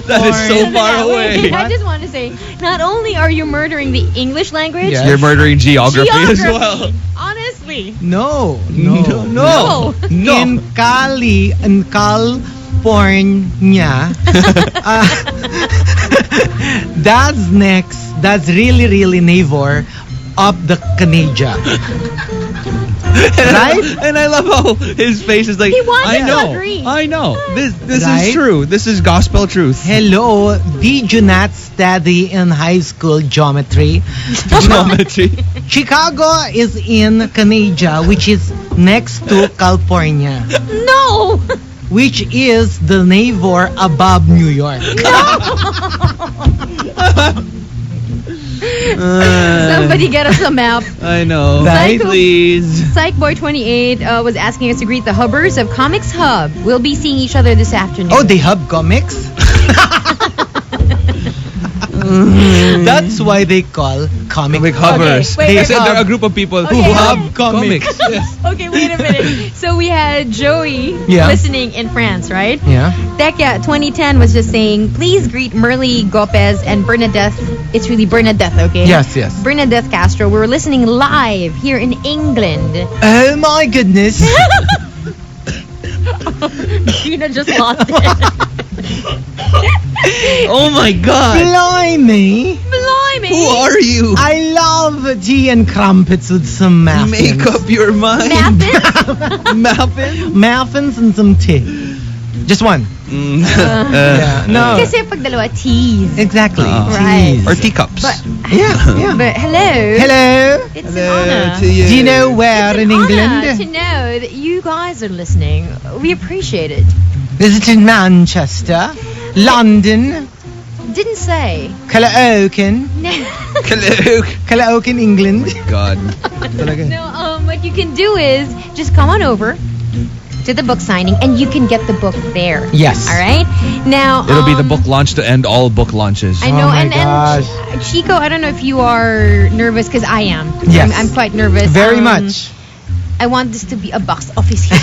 That is so far away.
I just want to say, not only are you murdering the English language,
Yeah.
You're murdering geography as
geography.
well.
Honestly.
No.
No.
In California, that's next that's really navor up the Canada. Right?
And I love how his face is like,
He wants
I
to
know,
agree.
I know. This
Right?
is true. This is gospel truth.
Hello, did you not study in high school geometry?
Geometry.
Chicago is in Canada, which is next to California,
No!
which is the neighbor above New York.
Somebody get us a map.
I know.
Right?
Please.
Psychboy28 was asking us to greet the Hubbers of Comics Hub. We'll be seeing each other this afternoon.
Oh, they hub comics? That's why they call comic
Comic hubbers.
Okay, wait,
They
wait,
said
wait.
they're a group of people who
Okay,
hub
okay.
comics. Yes.
Okay, wait a minute. So we had Joey
Yeah.
listening in France, right?
Yeah.
Tekya 2010 was just saying, please greet Merly Gopez and Bernadette. It's really Bernadette, okay?
Yes.
Bernadette Castro. We were listening live here in England.
Oh my goodness.
Gina just lost it.
Oh my God.
Blimey.
Blimey.
Who are you?
I love tea and crumpets with some muffins.
Make up your mind.
Muffins?
Muffin?
Muffins and some tea. Just one. Yeah. No.
Kasi pag dalawa, teas.
Exactly.
Right.
Jeez.
Or teacups.
But,
Yeah.
but hello.
Hello.
It's an honor.
to you.
Do you know where
It's
in
an honor
England?
to know that you guys are listening. We appreciate it.
Is it in Manchester? London?
Didn't say.
Calaocan?
Hello.
Calaocan, England?
God. Talaga.
No, what you can do is just come on over to the book signing and you can get the book there.
Yes.
All right? Now,
It'll be the book launch to end all book launches.
I know,
Oh my
and
gosh.
Chico, I don't know if you are nervous because I am.
Yes.
I'm quite nervous.
Very much.
I want this to be a box office hit.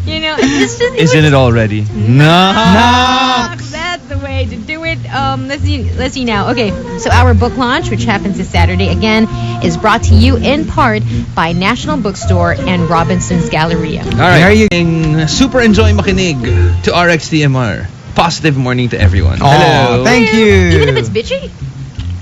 You know, it's just.
Isn't it already? No.
Knocks.
That's the way to do it. Let's see now. Okay, so our book launch, which happens this Saturday again, is brought to you in part by National Bookstore and Robinson's Galleria.
All right.
There you-
Super enjoy makinig to RXTMR. Positive morning to everyone.
Oh,
Hello.
thank you.
Even if it's bitchy.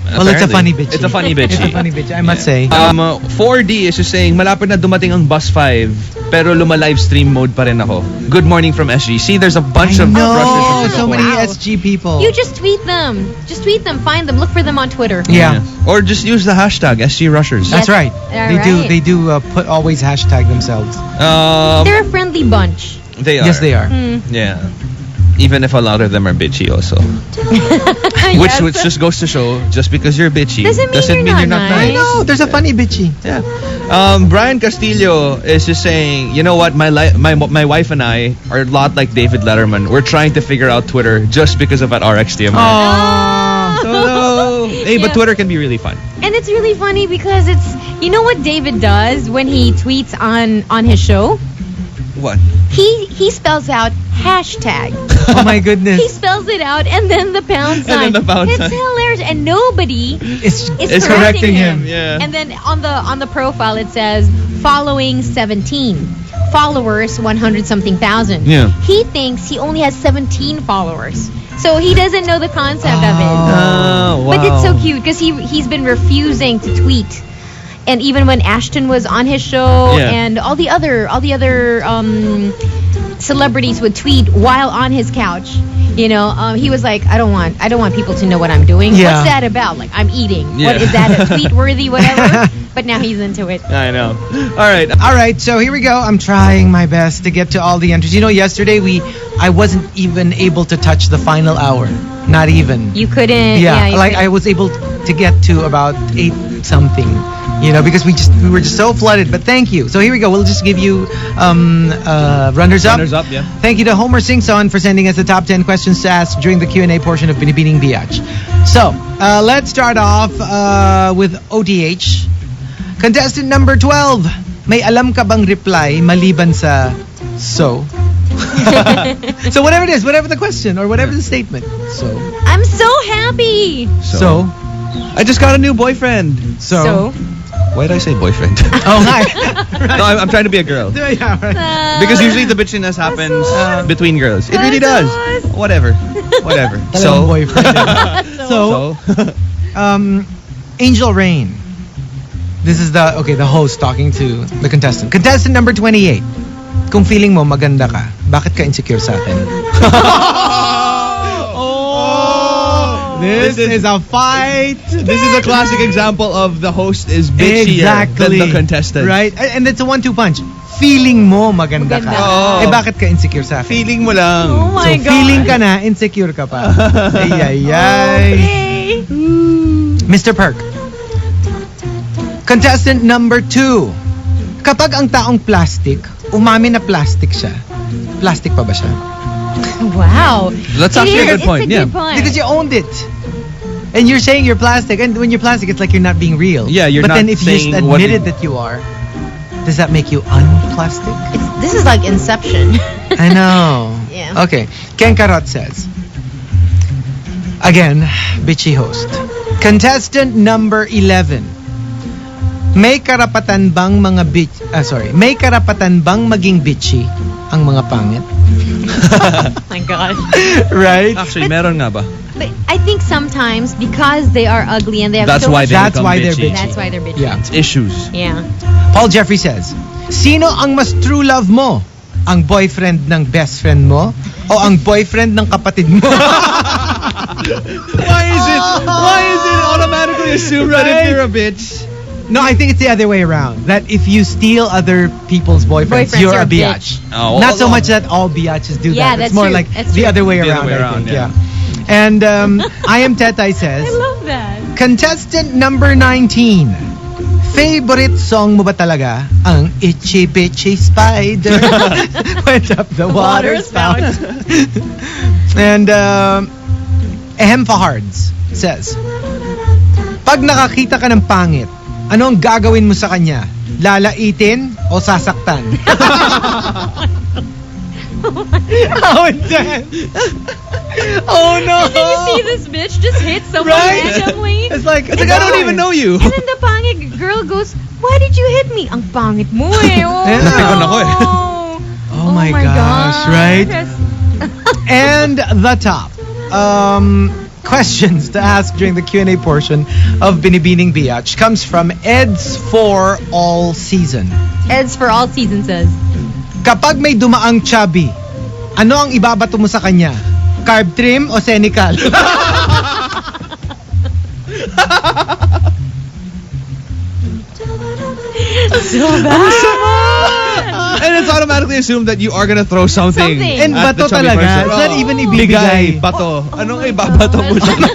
Well, it's a
Apparently.
funny bitchy.
It's a funny bitchy.
It's a funny bitchy, I must say.
4D is just saying, malapit na dumating ang bus 5, pero luma-live stream mode pa rin ako. Good morning from SG. See, there's a bunch of
No,
rushers.
so
Wow.
many SG people.
You just tweet them. Just tweet them. Find them. Look for them on Twitter.
Yeah.
Or just use the hashtag SG Rushers.
That's
Yes.
right.
All
They do put always hashtag themselves.
They're a friendly bunch.
They are.
Yes, they are.
Yeah. Even if a lot of them are bitchy also.
Yes.
Which just goes to show, just because you're bitchy
Doesn't mean you're not nice.
No, there's a funny bitchy.
Yeah. Brian Castillo is just saying, you know what, my wife and I are a lot like David Letterman. We're trying to figure out Twitter just because of that RXTMR.
Oh.
So, hey, but
Yeah.
Twitter can be really fun.
And it's really funny because you know what David does when he tweets on his show?
What?
He spells out hashtag.
Oh my
He
goodness.
spells it out and then the pound sign.
then the pound
it's
sign.
hilarious and nobody
It's
is
correcting him.
Yeah.
And then on the profile it says following 17. Followers 100 something thousand.
Yeah.
He thinks he only has 17 followers. So he doesn't know the concept of it.
Oh, wow.
But it's so cute because he's been refusing to tweet. And even when Ashton was on his show
Yeah.
and all the other celebrities would tweet while on his couch, you know, he was like, I don't want people to know what I'm doing.
Yeah.
What's that about? Like, I'm eating.
Yeah.
What is that? A tweet worthy, whatever? But now he's into it.
I know. All right.
All right, so here we go. I'm trying my best to get to all the entries. You know, yesterday I wasn't even able to touch the final hour. Not even.
You couldn't.
Yeah,
you
like
couldn't.
I was able to get to about 8 something. You know, because we were just so flooded. But thank you. So here we go. We'll just give you runners up.
Runners up, yeah.
Thank you to Homer Singson for sending us the top 10 questions to ask during the Q&A portion of Binibining Biatch. So let's start off with OTH. Contestant number 12. May alam ka bang reply maliban sa so? So whatever it is, whatever the question or whatever the statement. So.
I'm so happy.
So.
I just got a new boyfriend.
So.
Why did I say boyfriend?
Oh, hi.
No, I'm trying to be a girl.
Yeah, right.
Because usually the bitchiness happens between girls. It really does.
That's
Whatever.
Dalawang
So,
boyfriend. So.
so
Angel Rain. This is the host talking to the contestant. Contestant number 28. Kung feeling mo maganda ka, bakit ka insecure sa akin? This is a fight.
This is a classic example of the host is bitchier
Exactly.
than the contestant.
Right? And it's a 1-2 punch. Feeling mo maganda ka.
Oo.
Bakit ka insecure sa akin?
Feeling mo lang.
Oh my
So
God.
feeling ka na, insecure ka pa. Ay.
Okay.
Mr. Perk. Contestant number 2. Kapag ang taong plastic, umamin na plastic siya. Plastic pa ba siya?
Wow.
That's actually a good
It's
point.
a
Yeah.
good point.
Because you owned it. And you're saying you're plastic. And when you're plastic, it's like you're not being real.
Yeah, you're
but
not
then if you just
saying what
admitted that you are, does that make you unplastic?
This is like Inception.
I know.
Yeah.
Okay. Ken Karot says, again, bitchy host. Contestant number 11. May karapatan bang may karapatan bang maging bitchy ang mga pangit?
Oh my God.
Right?
Actually, meron nga ba?
But I think sometimes because they are ugly and they have
That's
so
why
much,
they
That's
become
why they're
bitchy.
bitchy.
that's why they're bitchy.
Yeah.
It's issues.
Yeah.
Paul Jeffrey says, sino ang mas true love mo? Ang boyfriend ng best friend mo? O ang boyfriend ng kapatid mo?
Why is it automatically assumed that if you're a bitch?
No, I think it's the other way around. That if you steal other people's boyfriends, you're a biatch.
Oh,
Not so much that all biatches do
Yeah,
that. It's
that's
more
true.
like
That's
the
true.
other way
The
around,
other way
I
around,
think.
yeah.
And I am Tetay says,
I love that.
contestant number 19. Favorite song mo ba talaga ang Itchy Bitchy Spider went up the water spout? And Ehem Fahards says, pag nakakita ka ng pangit, ano ang gagawin mo sa kanya? Lalaitin o sasaktan? How intense! Oh no!
And then you see this bitch just hit someone
Right?
randomly.
It's like
I don't even know you.
And then the pangit girl goes, why did you hit me? Ang pangit mo eh. Oh,
Yeah.
Napikon ako eh.
Oh my gosh, right? And the top questions to ask during the Q&A portion of Binibining Biatch comes from Eds for All Season.
Eds for All Season says,
Kapag may dumaang chubby, ano ang ibabato mo sa kanya? Carb trim o senical?
so bad.
And it's automatically assumed that you are gonna throw something.
Something.
And
at the
bato
chubby
talaga.
person.
It's not even ibibigay.
Bigay, bato. Anong
my
ibabato mo
God.
siya?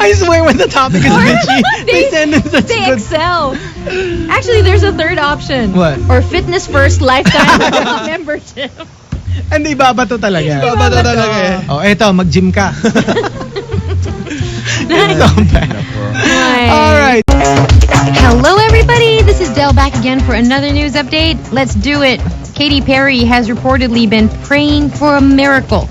I swear when the topic is bitchy, they send in such
They
good...
excel. Actually, there's a third option.
What?
Or Fitness First Lifetime membership.
And ibabato talaga.
Ibabato talaga eh.
Oh, eto, mag-gym ka.
Nice.
So bad. All right.
Hello, everybody. This is Del back again for another news update. Let's do it. Katy Perry has reportedly been praying for a miracle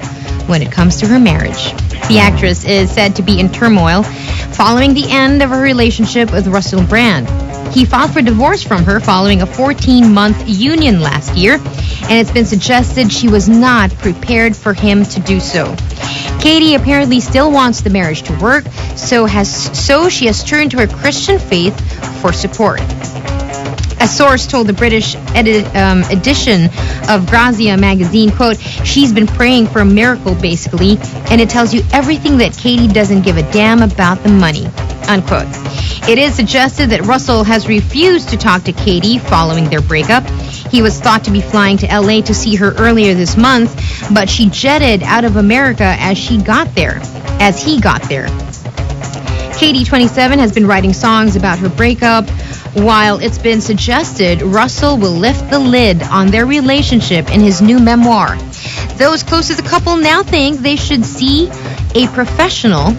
when it comes to her marriage. The actress is said to be in turmoil following the end of her relationship with Russell Brand. He filed for divorce from her following a 14-month union last year, and it's been suggested she was not prepared for him to do so. Katy apparently still wants the marriage to work, so she has turned to her Christian faith for support. A source told the British edition of Grazia magazine, quote, she's been praying for a miracle, basically, and it tells you everything that Katy doesn't give a damn about the money, unquote. It is suggested that Russell has refused to talk to Katy following their breakup. He was thought to be flying to LA to see her earlier this month, but she jetted out of America as he got there. Katy, 27, has been writing songs about her breakup, while it's been suggested Russell will lift the lid on their relationship in his new memoir. Those close to the couple now think they should see a professional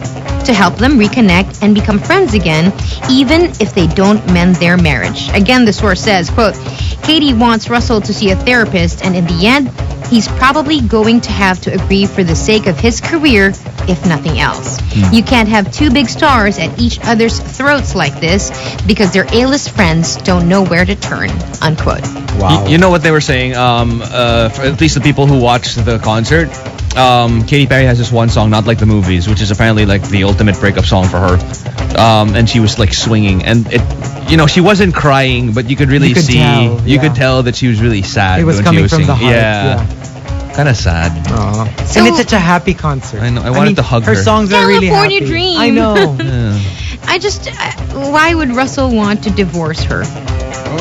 to help them reconnect and become friends again, even if they don't mend their marriage. Again, the source says, quote, Katy wants Russell to see a therapist, and in the end, he's probably going to have to agree for the sake of his career, if nothing else. You can't have two big stars at each other's throats like this because their A-list friends don't know where to turn, unquote.
Wow.
You know what they were saying? For at least the people who watched the concert, Katy Perry has this one song, Not Like the Movies, which is apparently like the ultimate breakup song for her. And she was like swinging, and she wasn't crying, but you could really you could tell that she was really sad.
It was
when
coming
she was
from
singing.
the heart.
Yeah. Kind of sad.
Aw. And it's such a happy concert.
I know. I wanted to hug her.
Her songs are really happy.
California Dream.
I know.
Yeah.
Why would Russell want to divorce her?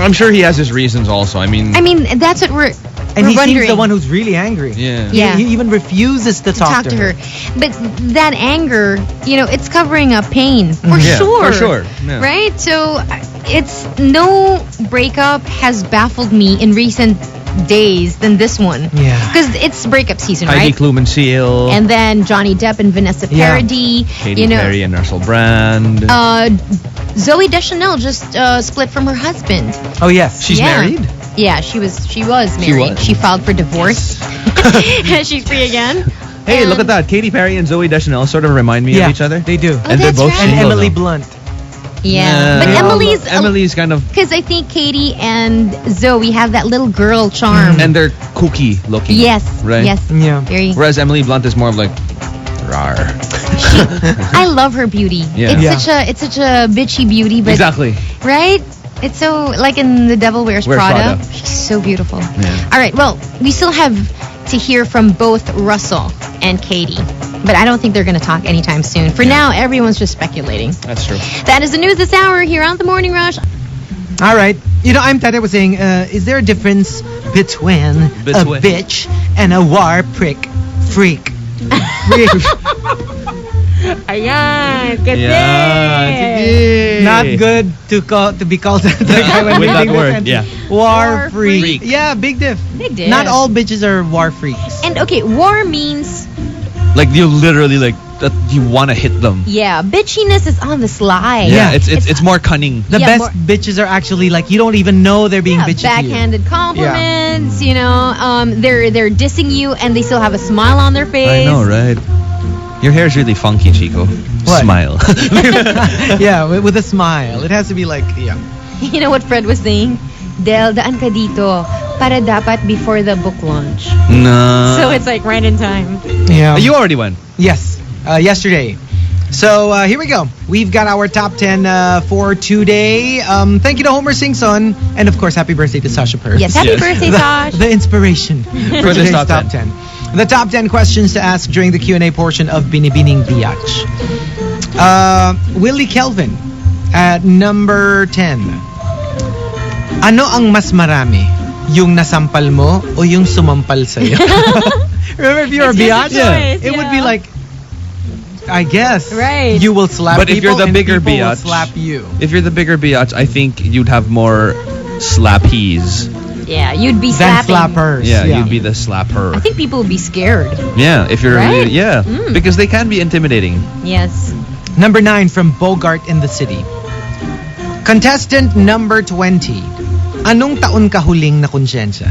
I'm sure he has his reasons also. I mean,
that's what we're
And he
wondering.
seems the one who's really angry.
Yeah.
Yeah.
He even refuses to talk to her.
But that anger, it's covering up pain. For
Yeah,
sure.
for sure. Yeah.
Right? So it's no breakup has baffled me in recent days than this one.
Yeah.
Because it's breakup season,
Heidi
right?
Klum and Seal.
And then Johnny Depp and Vanessa
Yeah.
Paradis.
Katy Perry and Russell Brand.
Zoe Deschanel just split from her husband.
Oh, yes.
She's
Yeah.
married?
Yeah, she was married. She filed for divorce. She's free again.
Hey,
And-
look at that. Katy Perry and Zoe Deschanel sort of remind me of each other.
They do.
And they're
that's
both
right.
And
single
Emily
now.
Blunt.
Yeah. But
Yeah. Emily's kind of...
because I think Katie and Zoe have that little girl charm.
And they're kooky looking.
Yes.
Right?
Yes.
Yeah.
Very.
Whereas Emily Blunt is more of like... Rar.
I love her beauty.
Yeah.
It's such a bitchy beauty, but
Exactly.
right? It's so like in The Devil Wears
Wears
Prada.
Prada.
She's so beautiful.
Yeah.
All right. Well, we still have to hear from both Russell and Katie, but I don't think they're going to talk anytime soon. For now, everyone's just speculating.
That's true.
That is the news this hour here on The Morning Rush.
All right. I'm Tata was saying, is there a difference between a bitch and a war freak? Freak.
Ayan, kasi.
Yeah.
Not good to be called that when
With that
using
word,
this
yeah.
War freak.
freak.
Yeah, big diff.
Big diff.
Not all bitches are war freaks.
And okay, war means,
Like you literally like that you want to hit them.
yeah, bitchiness is on the slide.
Yeah, it's more cunning.
The
Yeah,
best bitches are actually like you don't even know they're being bitchy to you.
backhanded compliments, they're dissing you and they still have a smile on their face.
I know, right? Your hair's really funky, Chico.
What?
Smile.
Yeah, with a smile. It has to be like, yeah.
You know what Fred was saying? Del, daan ka dito para dapat before the book launch.
No.
So it's like right in time.
Yeah.
You already went.
Yes, yesterday. So here we go. We've got our top 10 for today. Thank you to Homer Singson. And of course, happy birthday to Sasha Purr.
Yes, happy
Yes.
birthday, Tosh.
The inspiration for
this
today's
top
top 10. The top 10 questions to ask during the Q&A portion of Binibining Biatch. Willie Kelvin at number 10. Ano ang mas marami? Yung nasampal mo o yung sumampal sa'yo? Remember if you're a
It's just a
Biatch?
choice,
It would
yeah.
be like, I guess.
Right.
You will slap
But if
people
you're the
and
bigger
people will
Biatch-
slap you.
If you're the bigger biatch, I think you'd have more slappies.
Yeah, you'd be
Than
slapping.
slappers.
Yeah, you'd be the slapper.
I think people would be scared.
Yeah, if you're
Right?
really, yeah,
Mm.
because they can be intimidating.
Yes.
Number 9 from Bogart in the City. Contestant number 20. Anong taon ka huling na konsyensya?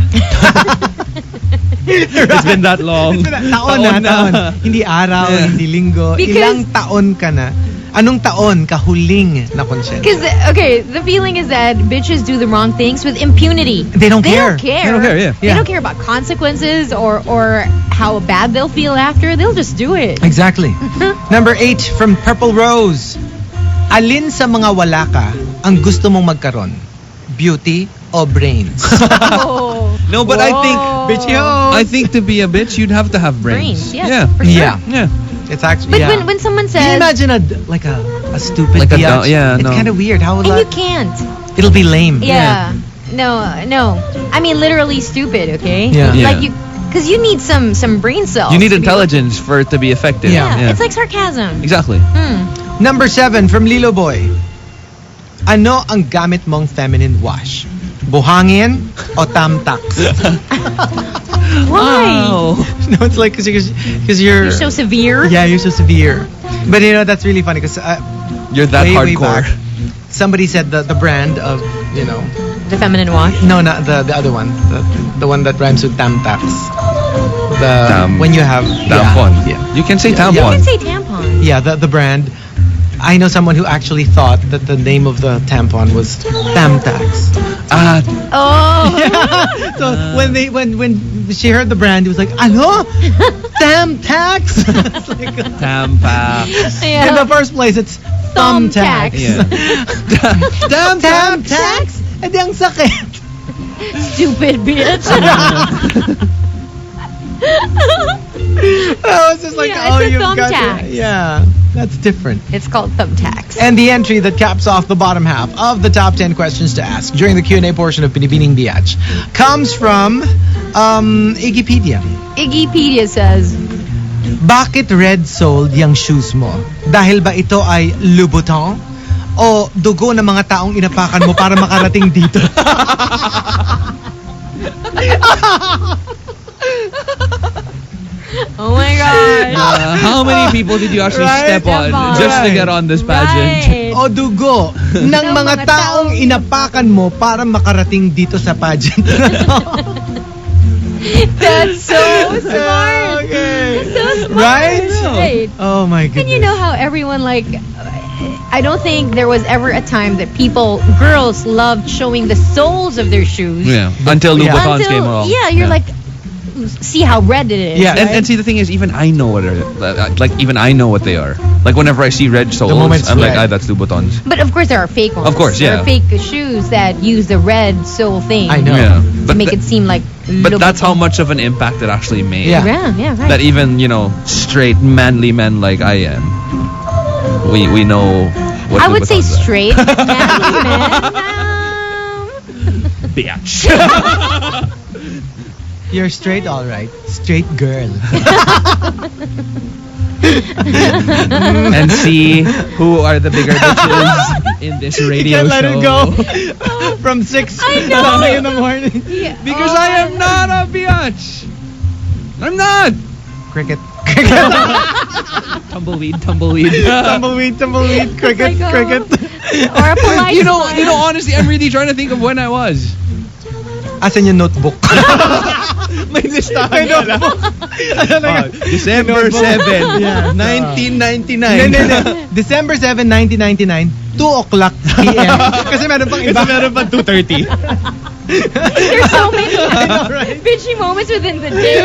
It's been that long.
Taon na, taon. Hindi araw,
Yeah.
hindi linggo.
Because-
Ilang taon ka na? Anong taon ka huling na konsyensya?
Because, okay, the feeling is that bitches do the wrong things with impunity.
They don't care.
They don't care.
They don't care, yeah.
They
Yeah.
don't care about consequences or how bad they'll feel after. They'll just do it.
Exactly. Number 8 from Purple Rose. Alin sa mga wala ka ang gusto mong magkaroon? Beauty o brains?
Oh.
No, but I think
Bitchy ho.
I think to be a bitch, you'd have to have brains.
Yes,
Yeah.
for sure.
Yeah.
Yeah.
It's actually,
But
yeah.
when someone
Can you
says,
imagine a stupid
Like a
biatch?
yeah,
It's
no.
kind of weird. How would
and you
that?
can't.
It'll be lame.
Yeah. No. I mean, literally stupid. Okay.
Yeah.
Yeah.
Like because you need some brain cells.
You need
to be-
intelligence for it to be effective.
Yeah.
It's like sarcasm.
Exactly.
Number 7 from Lilo Boy. Ano ang gamit mong feminine wash? Buhangin o tamtax?
Why?
Wow.
No, it's like because you're
You're so severe.
yeah, you're so severe. But that's really funny because
You're that
way
hardcore.
back, somebody said the brand of
The feminine wash.
no, not the other one, the one that rhymes with tamtax. When you have
Tampon.
Yeah.
You can say
Yeah.
You
tampon.
can say tampon.
Yeah, the brand. I know someone who actually thought that the name of the tampon was Tamtax.
Oh.
So when she heard the brand, it was like, ano? Tampax? It's like,
Tampax.
Yeah.
in the first place, it's thumbtacks.
Yeah.
Tampax? Eh di ang sakit.
Stupid bitch.
I was just like,
Yeah,
oh,
it's a
you've got
thumbtack.
it. Yeah, that's different.
It's called thumbtacks.
And the entry that caps off the bottom half of the top 10 questions to ask during the Q&A portion of Binibining Biatch comes from Iggypedia.
Iggypedia says,
Bakit red-soled yung shoes mo? Dahil ba ito ay Louboutin? O dugo ng mga taong inapakan mo para makarating dito?
oh my god.
How many people did you actually step on just to get on this pageant?
Right.
O dugo ng mga taong inapakan mo para makarating dito sa pageant?
That's so smart.
Okay.
That's so smart.
Right? Oh my goodness.
And you know how everyone I don't think there was ever a time that girls loved showing the soles of their shoes.
Yeah. Until Louboutins came along.
Yeah, you're like, see how red it is.
Yeah,
right?
And see, the thing is, even I know what even I know what they are. Like whenever I see red soles,
moment it's
I'm like,
red.
that's Louboutins.
But of course there are fake ones.
Of course,
There
yeah.
are fake shoes that use the red sole thing.
I know.
Yeah.
To make it seem like
But that's how much of an impact it actually made.
Yeah.
Yeah, right.
That even, straight, manly men like I am, we know what
I would say
Louboutins are.
straight. manly men.
Biatch.
You're straight, all right. Straight girl.
And see who are the bigger bitches in this radio
You can't let
show.
it go. From 6
I know.
something in the morning.
Yeah.
Because
Oh,
I am not a biatch. I'm not.
Cricket.
Tumbleweed.
Tumbleweed, cricket,
Like, oh.
cricket.
Or a polite
You
smile.
know, honestly, I'm really trying to think of when I was.
Asan yung notebook?
May listahan
May notebook.
December 7,
Yeah.
1999.
No. December 7, 1999, 2 o'clock p.m. Kasi meron pang iba.
meron pa 2:30.
There's so many bitchy moments within the day.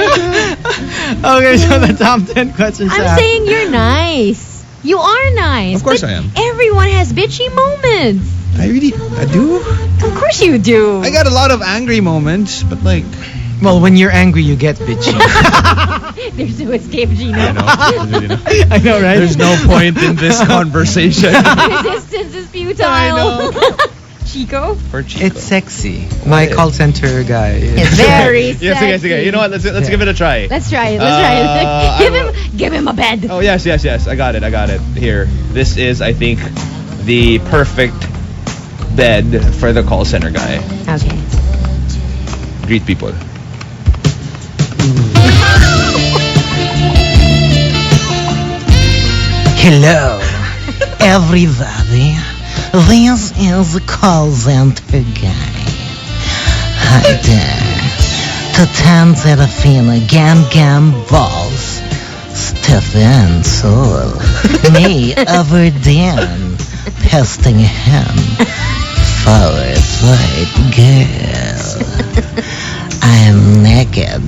Okay, so the top 10 questions.
I'm saying you're nice. You are nice.
Of course
but
I am.
Everyone has bitchy moments.
I do.
Of course you do.
I got a lot of angry moments, but like,
Well, when you're angry, you get bitchy.
There's no escape, Gino.
I know, right?
There's no point in this conversation.
Resistance is futile.
I know.
Chico?
For Chico.
It's sexy. My call center guy.
It's very sexy.
Yes, okay. You know what? Let's give it a try.
Let's try it. Let's try it. Give him a bed.
Oh yes. I got it. Here. This is, I think, the perfect bed for the call center guy.
Okay.
Greet people.
Hello, everybody. This is the call center guy. Hi there. Totan Serafina, Gam Balls, Stefan Soul, me, Aberdeen, testing him, forward flight girl. I'm naked.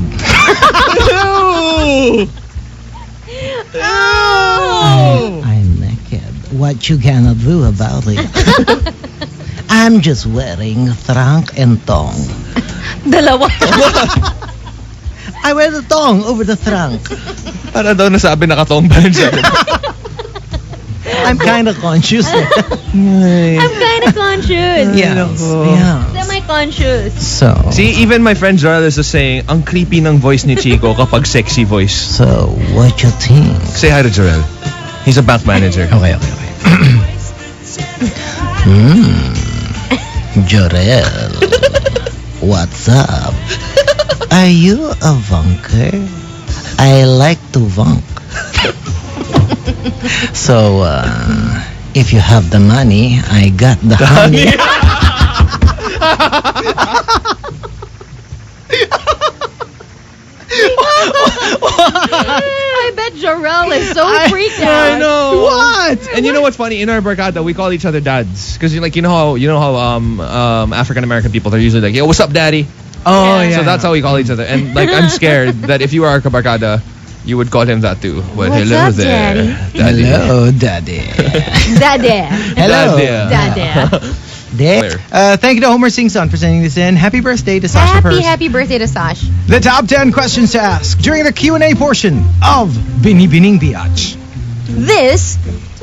I'm naked. What you gonna do about it? I'm just wearing trunk and thong.
Dalawa.
I wear the thong over the trunk.
Para daw nasabi nakatong ba siya?
I'm kind of conscious.
I'm kind of conscious.
Yeah.
Semi-conscious.
So,
See, even my friend Gerald is just saying, ang creepy ng voice ni Chico kapag sexy voice.
so what you think?
Say hi to Gerald. He's a bank manager.
Okay. Jorel, what's up? Are you a vunker? I like to vunk. So, if you have the money, I got the honey.
I bet Sharel is so freaked out.
I know.
What?
And you know what's funny? In our barkada, we call each other dads because you know how African American people, they're usually like, yo, what's up, daddy?
Oh, yeah.
So that's how we call each other. And like, I'm scared that if you are our kabarkada, you would call him that too. But
What's
hello
up,
there,
Daddy?
Hello, Daddy.
Dade.
Hello.
Dade.
Thank you to Homer Singson for sending this in. Happy birthday to Sasha first.
Happy birthday to Sash.
The top 10 questions to ask during the Q&A portion of Binibining Biatch.
This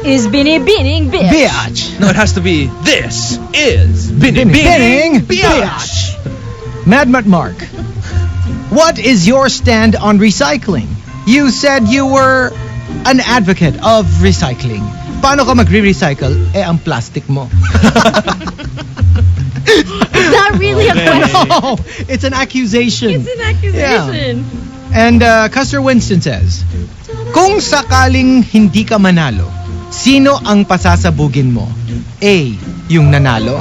is Binibining Bitch.
Biatch.
No, it has to be, this is Binibining Biatch.
Mad Mutt Mark. What is your stand on recycling? You said you were an advocate of recycling. Paano ka magre-recycle? Ang plastic mo.
It's not really a question.
No, it's an accusation.
It's an accusation.
And Custer Winston says, kung sakaling hindi ka manalo, sino ang pasasabugin mo? A, yung nanalo.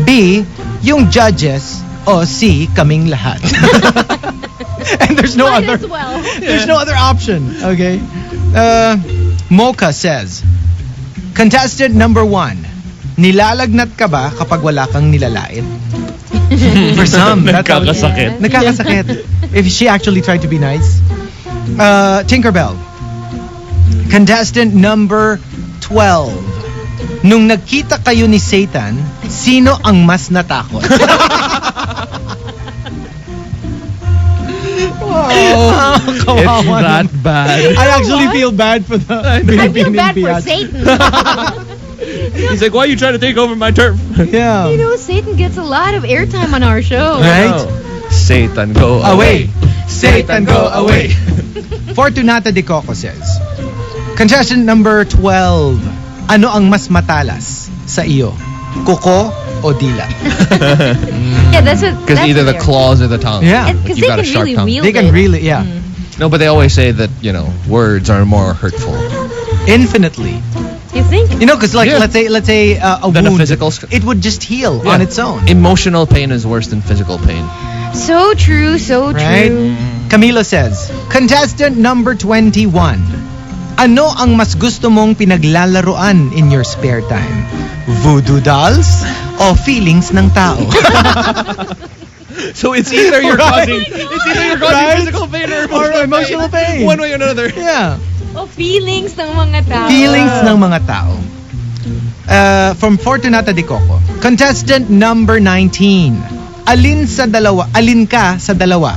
B, yung judges. O C, kaming lahat. And there's no
Might
other.
as well.
There's no other option. Okay. Mocha says, contestant number 1, nilalagnat ka ba kapag wala kang nilalait? For some, that's how it is.
Nagkakasakit.
Nagkakasakit. If she actually tried to be nice. Tinkerbell. Contestant number 12. Nung nagkita kayo ni Satan, sino ang mas natakot?
It's that bad.
I actually feel bad for the
I feel
Binibining
bad for
Biatch.
Satan.
He's like, why are you trying to take over my turf?
Yeah.
You know, Satan gets a lot of airtime on our show.
Right?
Satan, go away.
Satan, go away. Fortunata de Coco says, contestant number 12, ano ang mas matalas sa iyo? Kuko o dila?
Yeah, that's what.
Because either the claws or the tongue.
Yeah.
Because
You
they
got a
can
sharp
really
tongue.
wield
They can
it.
really, yeah.
No, but they always say that, words are more hurtful
Infinitely.
You think?
You know, because like,
Yeah.
let's say a
than a
wound,
physical.
it would just heal
Yeah.
on its own.
Emotional pain is worse than physical pain.
So true, so
Right?
true.
Camilo says, contestant number 21, ano ang mas gusto mong pinaglalaroan in your spare time? Voodoo dolls o feelings ng tao?
So it's either you're causing,
Right?
physical pain or
emotional pain.
One way or another.
Yeah.
Oh, feelings ng mga tao.
Feelings ng mga tao. From Fortunata de Coco. Contestant number 19. Alin ka sa dalawa?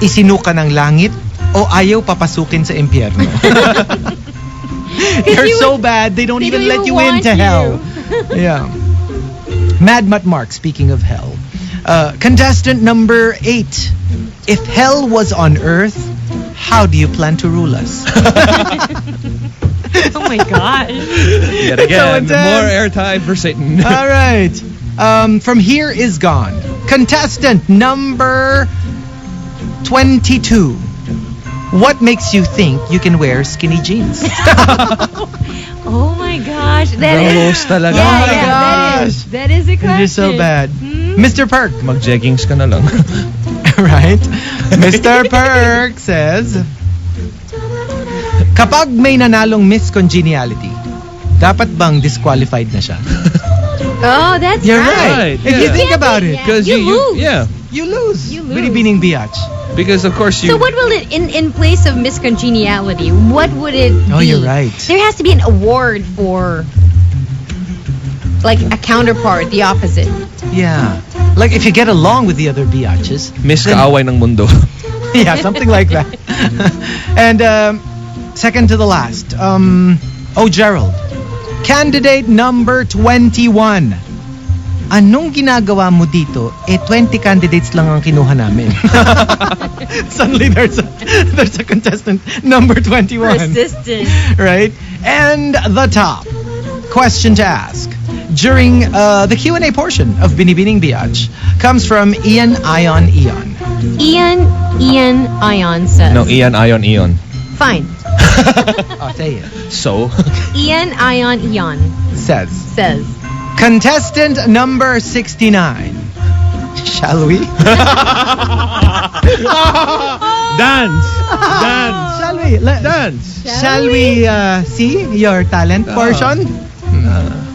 Isinuka ng langit o ayaw papasukin sa impyerno? You're so bad, they don't even let you into hell. Yeah. Mad Mutt Mark, speaking of hell. Contestant number 8. If hell was on earth, how do you plan to rule us?
Oh my gosh.
Yet
So
again,
intense.
more airtime for Satan.
All right. From Here Is Gone. Contestant number 22. What makes you think you can wear skinny jeans?
Oh my gosh. That
Gross
is.
talaga.
Yeah,
Oh my
yeah,
gosh.
that is a question.
You're so bad. Mr. Perk,
Mag-jeggings ka na lang.
right? Mr. Perk says, kapag may nanalong Miss Congeniality, dapat bang disqualified na siya?
Oh, that's
You're
right.
right. If you
Yeah.
think about it,
Because
You lose.
you lose.
You lose.
Binibining Biatch.
Because of course you.
So what will it in place of miscongeniality? What would it be?
Oh, you're right.
There has to be an award for like a counterpart, the opposite.
Yeah. Like if you get along with the other biatches.
Miss
then-
kaaway ng mundo.
Yeah, something like that. And second to the last, Gerald. Candidate number 21. Anong ginagawa mo dito? 20 candidates lang ang kinuha namin. Suddenly there's a contestant number 21.
Persistent.
Right? And the top question to ask during the Q&A portion of Binibining Biatch comes from Ian Ion.
Ian Ion says.
No, Ion.
Fine.
Oh, say it.
So?
Ian
Says.
says.
Contestant number 69. Shall we?
Dance. Dance.
Shall we?
Dance.
Shall we see your talent portion?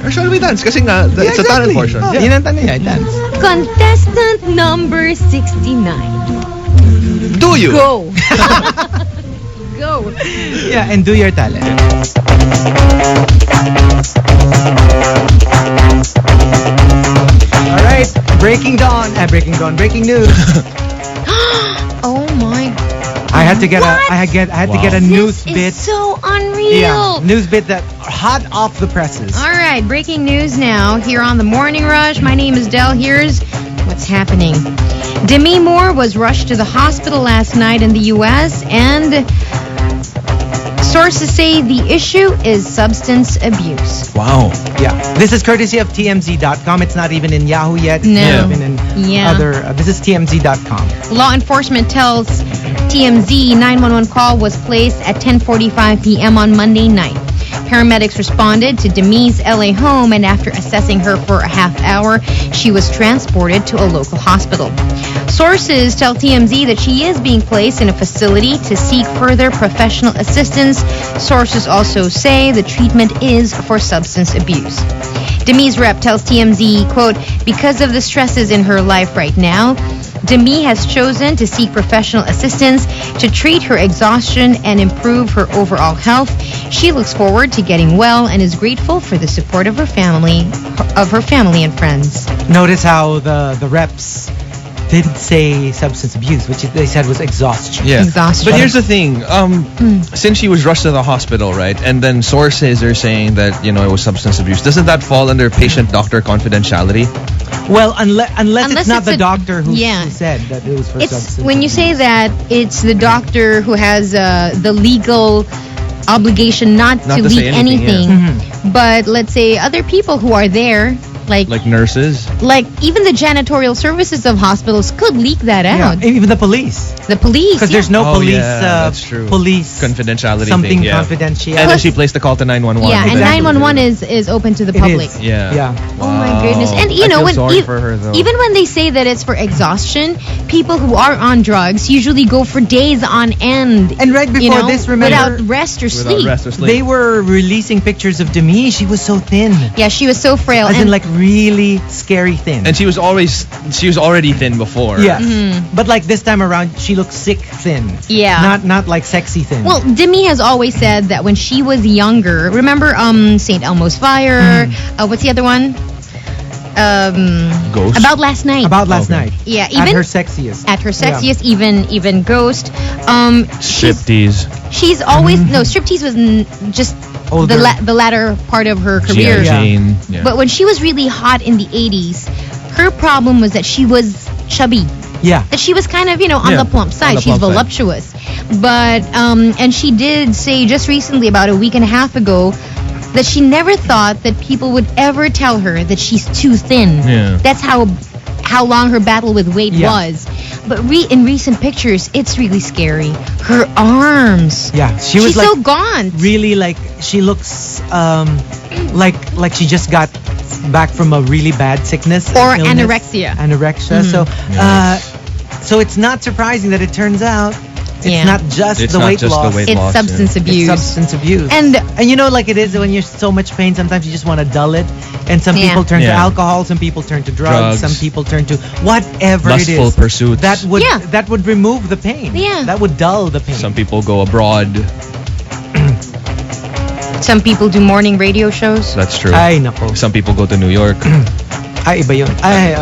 Or shall we dance? Kasi nga, it's a talent portion.
Oh, yun ang tanong niya, dance.
Contestant number 69.
Do you?
Go. Go.
Yeah, and do your talent. All right, breaking news.
Oh my.
I had to get
What?
I had to get a news
This
bit.
is so unreal.
Yeah, news bit that hot off the presses.
All right, breaking news now here on the Morning Rush. My name is Del. Here's what's happening. Demi Moore was rushed to the hospital last night in the U.S. and sources say the issue is substance abuse.
Wow.
Yeah, this is courtesy of TMZ.com. It's not even in Yahoo yet. It's
No.
not even in
Yeah.
other. This is TMZ.com.
Law enforcement tells TMZ 911 call was placed at 10:45 p.m. on Monday night. Paramedics responded to Demi's LA home, and after assessing her for a half hour, she was transported to a local hospital. Sources tell TMZ that she is being placed in a facility to seek further professional assistance. Sources also say the treatment is for substance abuse. Demi's rep tells TMZ, quote, because of the stresses in her life right now, Demi has chosen to seek professional assistance to treat her exhaustion and improve her overall health. She looks forward to getting well and is grateful for the support of her family and friends.
Notice how the reps didn't say substance abuse, which they said was exhaustion.
Yeah.
Exhaustion.
But here's the thing. Since she was rushed to the hospital, right? And then sources are saying that, it was substance abuse. Doesn't that fall under patient-doctor confidentiality?
Well, unless it's not
it's
the
a-
doctor who
yeah.
said that it was for
It's
substance
when you
abuse.
say that, it's the doctor who has the legal obligation not
Not
to
to
leak
say anything,
anything. But let's say other people who are there,
Like nurses?
like even the janitorial services of hospitals could leak that
Yeah,
out.
even the police.
The police,
Because there's no
Oh,
police,
yeah, that's true.
police
Confidentiality
something
thing, yeah.
confidential.
And then she placed the call to 911.
yeah, and
Exactly.
911 is open to the
It
public.
is.
Yeah.
Yeah.
Oh my
Wow.
goodness! And
I
you know
feel
when
sorry for her, though.
even when they say that it's for exhaustion, people who are on drugs usually go for days on end.
And right before
you know,
this, remember,
without rest or
Without
sleep.
rest or sleep.
they were releasing pictures of Demi. She was so thin.
Yeah, she was so frail.
As
and
in, like, really scary thin.
And she was already thin before.
Yes. But like this time around, she looks sick thin.
Yeah.
Not like sexy thin.
well, Demi has always said that when she was younger, remember St. Elmo's Fire? What's the other one?
Ghost?
About Last Night.
About last
Okay.
night.
Yeah,
At
even
her sexiest.
at her sexiest, even Ghost.
Striptease.
She's always no striptease was just
Older.
the latter part of her career.
G.I.
Yeah.
Jane. Yeah.
But when she was really hot in the 80s, her problem was that she was chubby.
Yeah.
That she was kind of, on
Yeah,
the plump
on
side.
the
She's
plump side.
voluptuous. But, and she did say just recently, about a week and a half ago, that she never thought that people would ever tell her that she's too thin.
Yeah.
That's how long her battle with weight
Yeah.
was. But in recent pictures, it's really scary. Her arms.
Yeah. She was
She's
like
so gaunt.
really like she looks like she just got back from a really bad sickness
Or
illness.
anorexia.
Anorexia. So it's not surprising that it turns out it's
Yeah.
not just
It's
the
not
weight
just the
loss.
weight
It's
loss,
substance
It's
abuse.
substance abuse.
And
like it is when you're so much pain, sometimes you just want to dull it. And some
Yeah.
people turn to
Yeah.
alcohol, some people turn to drugs,
Drugs.
some people turn to whatever
Lustful
it is.
pursuits.
That would remove the pain.
Yeah.
That would dull the pain.
Some people go abroad.
some people do morning radio shows.
That's true.
Ay, nako.
Some people go to New York.
Ay, iba yun. Ay,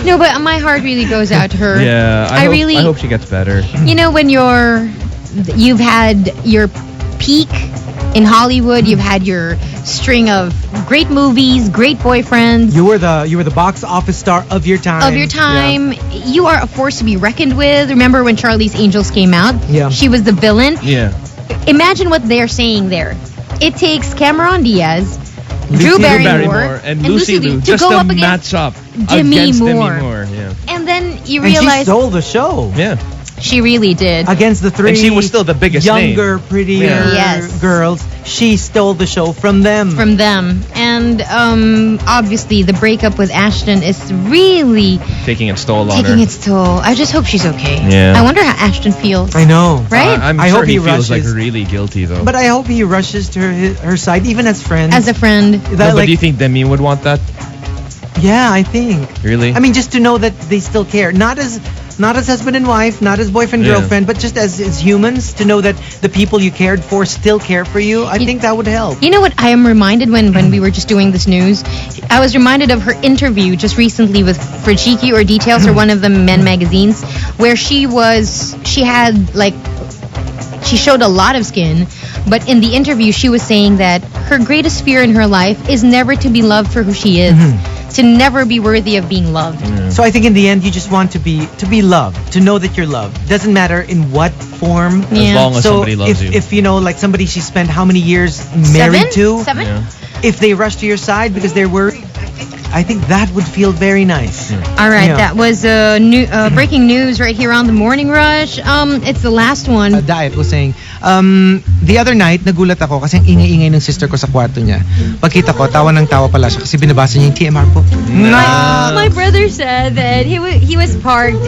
No, but my heart really goes out to her.
Yeah.
I really-
I hope she gets better.
When you've had your peak in Hollywood, you've had your string of great movies, great boyfriends
you were the box office star of your time.
of your time. You are a force to be reckoned with. Remember when Charlie's Angels came out?
Yeah.
She was the villain.
Yeah.
Imagine what they're saying there. It takes Cameron Diaz,
Drew
Drew Barrymore,
Barrymore and Lucy Liu
to
just
go
to
up against
match up
Demi
against
Moore.
Demi Moore. Yeah.
And then you
And she
realize
stole the show.
Yeah.
She really did.
Against the three
And she was still the biggest
younger, prettier
Yes.
girls. She stole the show from them.
From them. And obviously the breakup with Ashton is really
taking its toll on
taking
her.
its toll. I just hope she's okay.
Yeah.
I wonder how Ashton feels.
I know.
Right?
I'm
I
sure
hope
he
he
feels like
rushes.
really guilty though.
But I hope he rushes to her side, even as friends.
As a friend.
That,
but do you think Demi would want that?
yeah, I think.
Really?
I mean, just to know that they still care. Not as husband and wife, not as boyfriend,
Yeah.
girlfriend, but just as humans, to know that the people you cared for still care for you. I think that would help.
You know what I am reminded when we were just doing this news? I was reminded of her interview just recently with Frigiki or Details or one of the men magazines where she showed a lot of skin, but in the interview she was saying that her greatest fear in her life is never to be loved for who she is. To never be worthy of being loved.
So I think in the end, you just want to be loved, to know that you're loved. Doesn't matter in what form.
Yeah.
As long as
So
somebody loves you.
if you know, like somebody she spent how many years married to,
Seven?
Yeah.
if they rush to your side because they're worried, I think that would feel very nice.
All right,
Yeah.
that was breaking news right here on the Morning Rush. It's the last one.
Diet was saying, the other night, nagulat ako kasi ang ingay-ingay ng sister ko sa kwarto niya. Pagkita ko, tawa ng tawa pala siya kasi binabasa niya yung TMR po.
My brother said that he was parked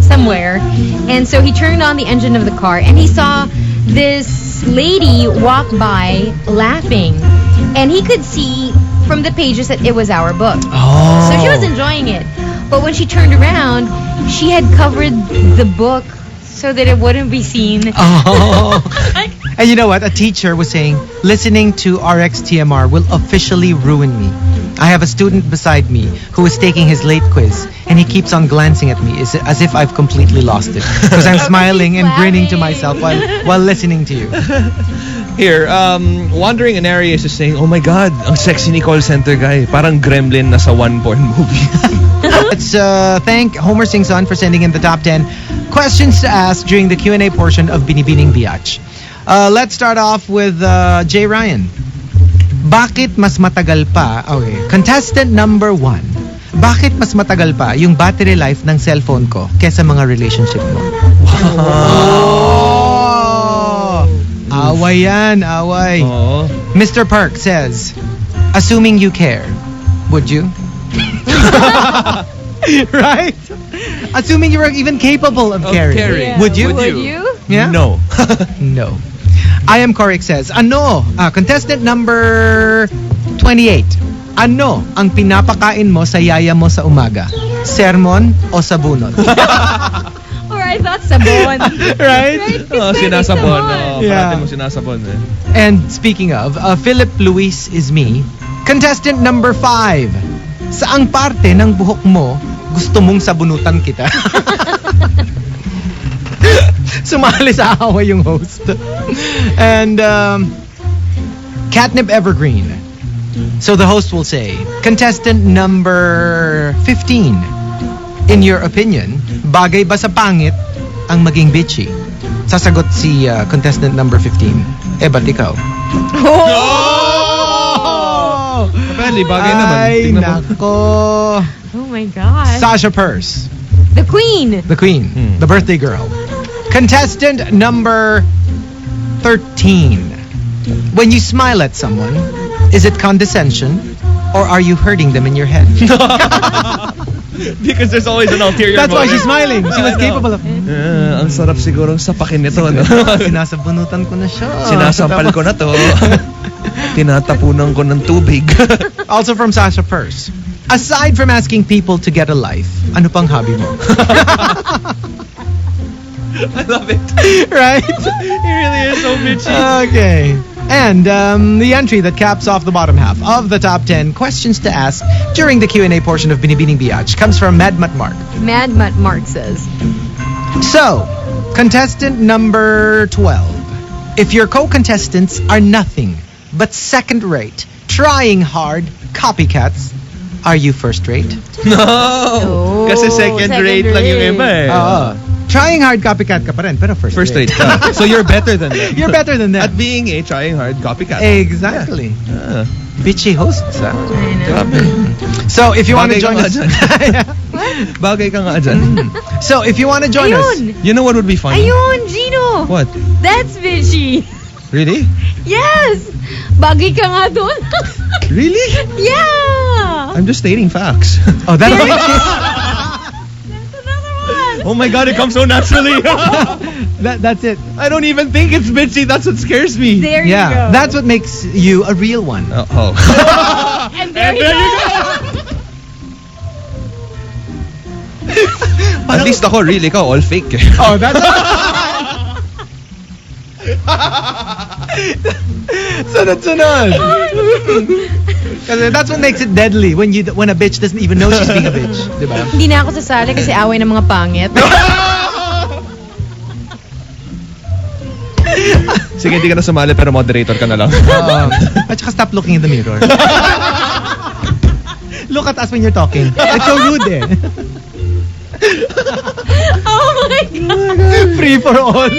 somewhere, and so he turned on the engine of the car, and he saw this lady walk by laughing, and he could see from the pages that it was our book.
Oh.
So she was enjoying it, but when she turned around, she had covered the book so that it wouldn't be seen.
Oh. And you know what? A teacher was saying, listening to RX TMR will officially ruin me. I have a student beside me who is taking his late quiz, and he keeps on glancing at me as if I've completely lost it. Because I'm smiling and grinning to myself while listening to you.
Here, Wandering in Areas is saying, oh my God, ang sexy ni call center guy. Parang gremlin na sa one porn movie.
Let's thank Homer Singson for sending in the top 10 questions to ask during the Q&A portion of Binibining Biatch. Let's start off with Jay Ryan. Bakit mas matagal pa? Okay. Contestant number 1. Bakit mas matagal pa yung battery life ng cellphone ko kesa mga relationship mo? Oh! Away yan, away.
Oo.
Mr. Park says, assuming you care, would you? Right? Assuming you were even capable of caring.
caring.
Would you?
Would
you?
Yeah?
No.
No. I am correct says, ano? Contestant number 28. Ano ang pinapakain mo sa yaya mo sa umaga? Sermon o sabunot?
Or I thought sabon.
Right?
Oh, sinasabon. Oh,
Yeah.
parati mo sinasabon eh.
And speaking of, Philip Luis is me. Contestant number 5. Saang parte ng buhok mo gusto mong sabunutan kita? Sumali sa away yung host. And Catnip Evergreen. So the host will say, contestant number 15. In your opinion, bagay ba sa pangit ang maging bitchy? Sasagot si contestant number 15. Ba't ikaw?
Oh! Apparently, bagay naman.
Ay,
Tingnan mo.
nako.
Oh my God.
Sasha Purse,
The Queen.
the queen, the birthday girl. Contestant number 13. When you smile at someone, is it condescension or are you hurting them in your head?
Because there's always an ulterior
That's why
motive.
she's smiling. She was capable of...
Ang sarap siguro sa pakin nito. No?
Sinasabunutan ko na siya.
Sinasampal ko na to. Tinatapunan ko ng tubig.
Also from Sasha Purse. Aside from asking people to get a life, ano pang hobby mo?
I love it.
Right?
He really is so bitchy.
Okay. And the entry that caps off the bottom half of the top 10 questions to ask during the Q&A portion of Binibining Biatch comes from Mad Mutt Mark.
Mad Mutt Mark says.
So, contestant number 12. If your co-contestants are nothing but second-rate, trying hard copycats, are you first-rate?
No!
Oh,
Kasi second rate lang yung iba eh.
Trying hard copycat ka pa rin, pero
First rate ka. So you're better than them.
You're better than them.
At being a trying hard copycat.
Exactly.
Yeah.
Bitchy hosts,
I know.
Grabe.
So, if you want to
Bagay
join
ka
us...
nga Bagay ka nga dyan.
So, if you want to join us...
Ayun!
You know what would be funny?
Ayun, Gino!
What?
That's Bitchy.
Really?
Yes! Bagay ka nga doon.
Really?
Yeah!
I'm just stating facts.
Oh, that's
There you
Bitchy.
That's another one.
Oh my God, it comes so naturally.
That's it.
I don't even think it's bitchy. That's what scares me.
There you
Yeah,
go.
that's what makes you a real one.
Oh.
And there you go.
At least ako real, ikaw all fake.
Oh, that's... Sunod-sunod. Kasi that's what makes it deadly when a bitch doesn't even know she's being a bitch, di ba?
Hindi na ako sasali kasi away ng mga pangit.
Sige, hindi ka na sumali pero moderator ka na lang.
At saka stop looking in the mirror. Look at us when you're talking. It's so rude eh.
Oh my God.
Free for all.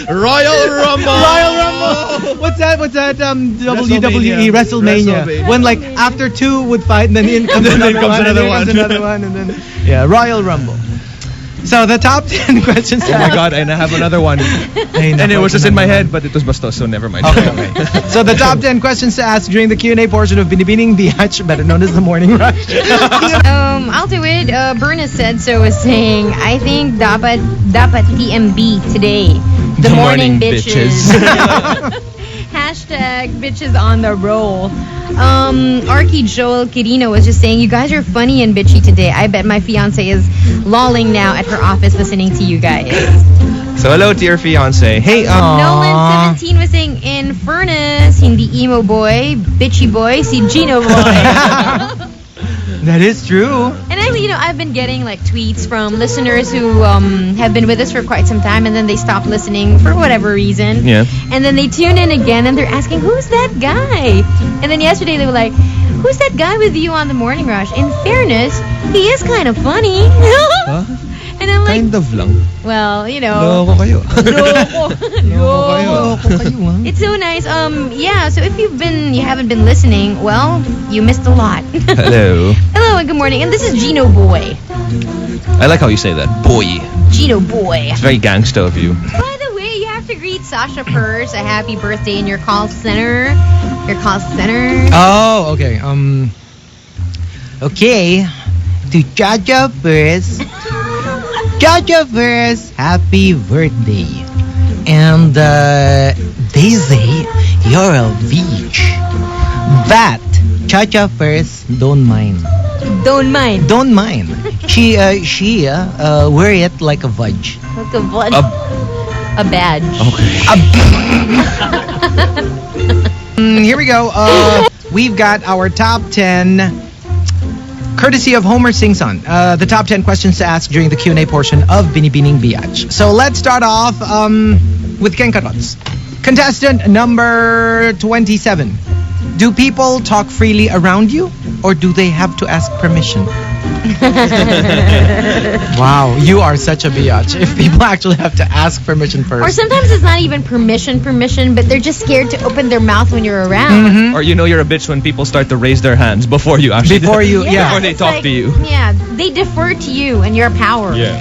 Royal Rumble!
Royal Rumble. What's that? WWE WrestleMania. When like after two would fight and then in comes another one and then yeah, Royal Rumble. So the top 10 questions.
Oh my God, and I have another one. And it was just in my head, but it was bastos, so never mind.
Okay. So the top 10 questions to ask during the Q&A portion of Binibining Biatch, better known as the Morning Rush.
I'll do it. Berna said so, was saying, I think dapat TMB today. The morning bitches. Hashtag bitches on the roll. Arky Joel Quirino was just saying, you guys are funny and bitchy today. I bet my fiance is lolling now at her office listening to you guys.
So hello to your fiance. Hey,
Nolan 17 was saying, in furnace, hindi emo boy, bitchy boy, si Gino boy.
That is true.
And I've been getting like tweets from listeners who have been with us for quite some time, and then they stop listening for whatever reason.
Yeah.
And then they tune in again, and they're asking, "Who's that guy?" And then yesterday they were like, "Who's that guy with you on the Morning Rush?" In fairness, he is kind of funny.
Huh?
And I'm like,
Kind of lang.
well,
Loko kayo.
Loko. It's so nice. Yeah. So if you haven't been listening, well, you missed a lot.
Hello.
Hello and good morning. And this is Gino Boy.
I like how you say that. Boy.
Gino Boy.
It's very gangsta of you.
By the way, you have to greet Sasha Purse a happy birthday in your call center.
Oh, okay. Okay. To Chacha first. Chacha first, happy birthday. And they say you're a beach. That Chacha first don't mind.
Don't mind.
Don't mind. She wear it like a vudge.
Like a badge.
Okay.
Here we go. We've got our top 10. Courtesy of Homer Singson, the top 10 questions to ask during the Q&A portion of Binibining Biatch. So let's start off with Ken Karots. Contestant number 27. Do people talk freely around you, or do they have to ask permission? Wow, you are such a biatch. If people actually have to ask permission first.
Or sometimes it's not even permission, but they're just scared to open their mouth when you're around.
Or you're a bitch when people start to raise their hands before you actually.
Before you,
Before they
it's
talk
like,
to you.
Yeah, they defer to you and your power.
Yeah.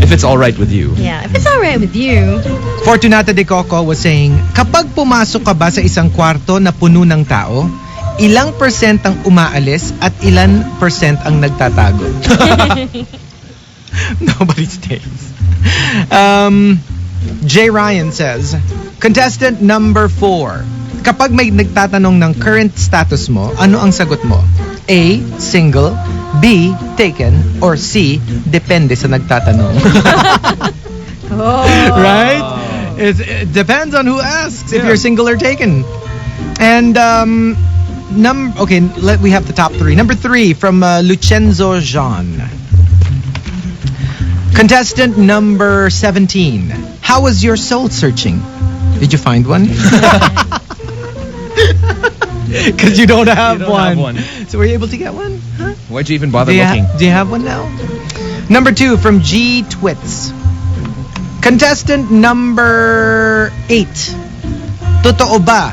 If it's all right with you.
Yeah, if it's all right with you.
Fortunata de Coco was saying, kapag pumasok ka ba sa isang kwarto na puno ng tao, ilang percent ang umaalis at ilan percent ang nagtatago? Nobody stays. Jay Ryan says, contestant number 4. Kapag may nagtatanong ng current status mo, ano ang sagot mo? A, single, B, taken, or C, depende sa nagtatanong.
Oh.
Right? It depends on who asks if you're single or taken. And we have the top 3. Number 3 from Lucenzo Jean. Contestant number 17. How was your soul searching? Did you find one? Because you don't have one. So were you able to get one? Huh?
Why'd you even bother looking?
Do you have one now? Number 2 from G Twits. Contestant number 8. Totoo ba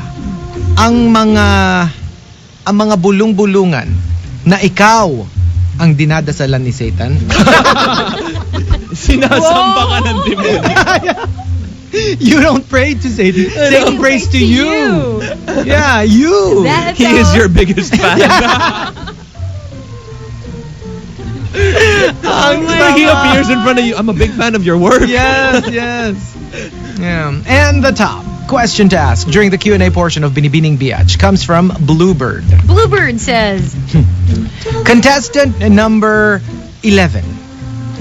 ang mga ang mga bulong-bulungan na ikaw ang dinadasalan ni Satan?
Sinasamba ka ng demonyo.
You don't pray to Satan. Satan prays to you. Yeah, you.
He is your biggest fan. He appears in front of you. I'm a big fan of your work.
Yes. Yeah. And the top question to ask during the Q&A portion of Binibining Biatch comes from Bluebird.
Bluebird says,
contestant number 11.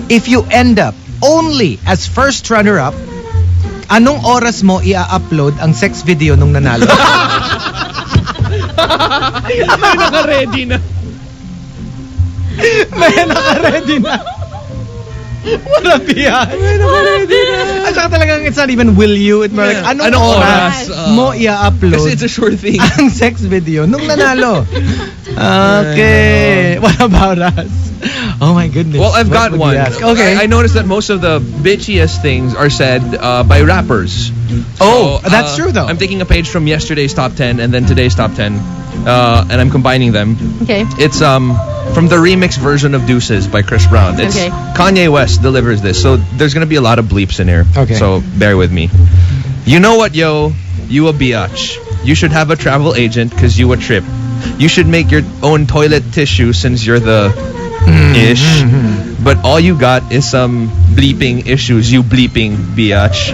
If you end up only as first runner-up, anong oras mo i-upload ang sex video nung nanalo?
May naka-ready na.
May naka-ready na. What a biatch. At saka talagang it's not even will you. It's more like, anong oras mo i-upload?
Kasi it's a sure thing.
Ang sex video nung nanalo. Okay. What about us? Oh my goodness.
Well, I've got one.
Okay.
I noticed that most of the bitchiest things are said by rappers.
Oh, that's true though.
I'm taking a page from yesterday's top 10 and then today's top 10, and I'm combining them.
okay.
It's from the remix version of Deuces by Chris Brown. It's
Okay.
Kanye West delivers this, so there's gonna be a lot of bleeps in here.
Okay.
So bear with me. You know what, yo? You a biatch. You should have a travel agent because you a trip. You should make your own toilet tissue since you're the ish. But all you got is some bleeping issues. You bleeping biatch.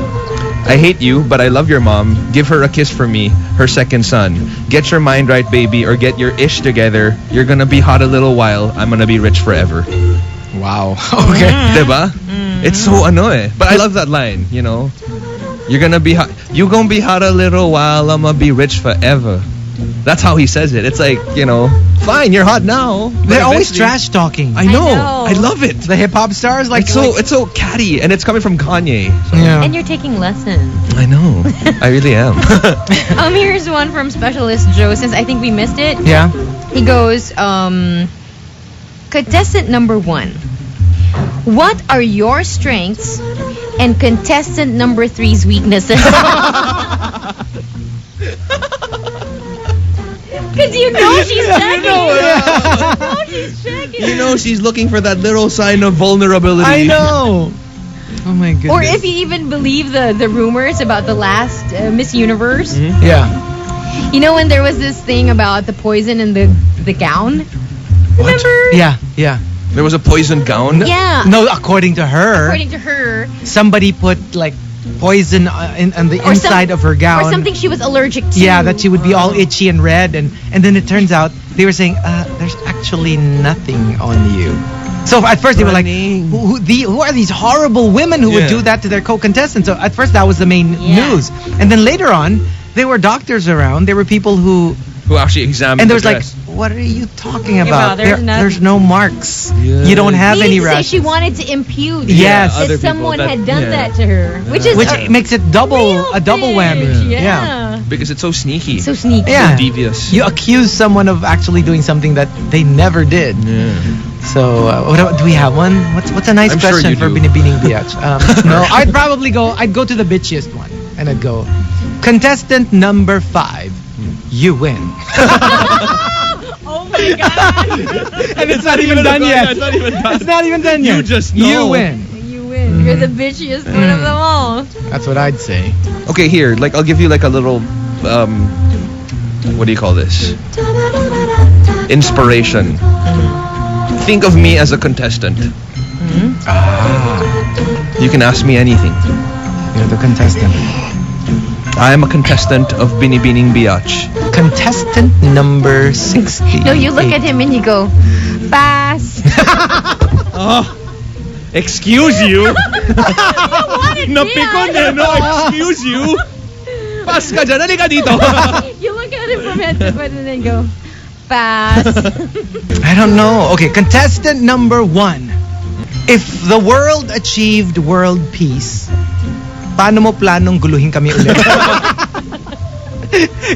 I hate you, but I love your mom. Give her a kiss for me, her second son. Get your mind right, baby, or get your ish together. You're gonna be hot a little while. I'm gonna be rich forever.
Wow. Okay.
Diba? It's so annoying. But I love that line, you know. You're gonna be hot. You gonna be hot a little while. I'm gonna be rich forever. That's how he says it. It's like, you know, fine, you're hot now.
They're always
eventually-
trash talking.
I know.
know.
I love it.
The hip hop stars like
It's so catty, and it's coming from Kanye. So.
yeah.
And you're taking lessons.
I know. I really am.
Here's one from Specialist Joe, since I think we missed it.
Yeah.
He goes, contestant number 1. What are your strengths and contestant number 3's weaknesses? Because you know she's checking. She's checking.
You know she's looking for that little sign of vulnerability.
I know. Oh my goodness.
Or if you even believe the rumors about the last Miss Universe.
Yeah.
You know when there was this thing about the poison in the gown? Remember?
Yeah.
There was a poison gown.
Yeah.
No, according to her, somebody put like poison on the inside of her gown.
Or something she was allergic to.
Yeah, that she would be all itchy and red, and then it turns out they were saying there's actually nothing on you. So at first they were like, who are these horrible women who would do that to their co-contestants? So at first that was the main news, and then later on there were doctors around. There were people who
actually examined.
and there was
the
like,
dress.
what are you talking about?
there's
no marks.
Yeah.
You don't have any
Meaning to say
rashes.
she wanted to impute
Yes.
other
that
people
someone
that-
had done
yeah.
that to her, which is
Which
a
makes it double
real
whammy.
bitch.
Yeah.
Yeah.
Because it's so sneaky.
So sneaky.
Yeah.
Devious.
You accuse someone of actually doing something that they never did.
Yeah.
So, do we have one? What's a nice
I'm sure
question
you
for
do.
Binibining Biatch? No, I'd go to the bitchiest one, and I'd go, contestant number 5, you win.
Oh my god.
And it's not even done yet.
It's not even done.
It's not even done yet.
You just know.
You win.
You win. You're the bitchiest one of them all.
That's what I'd say.
Okay, here, like I'll give you like a little, what do you call this? Inspiration. Think of me as a contestant. You can ask me anything.
You're the contestant.
I am a contestant of Binibining Biatch.
Contestant number 60.
No, you look at him and you go, pass.
Excuse you?
Napikon
eh, no? Excuse you? Pas ka dyan, halika dito.
You look at him from head to foot and then go, pass.
I don't know. Okay, contestant number 1. If the world achieved world peace, paano mo planong guluhin kami ulit?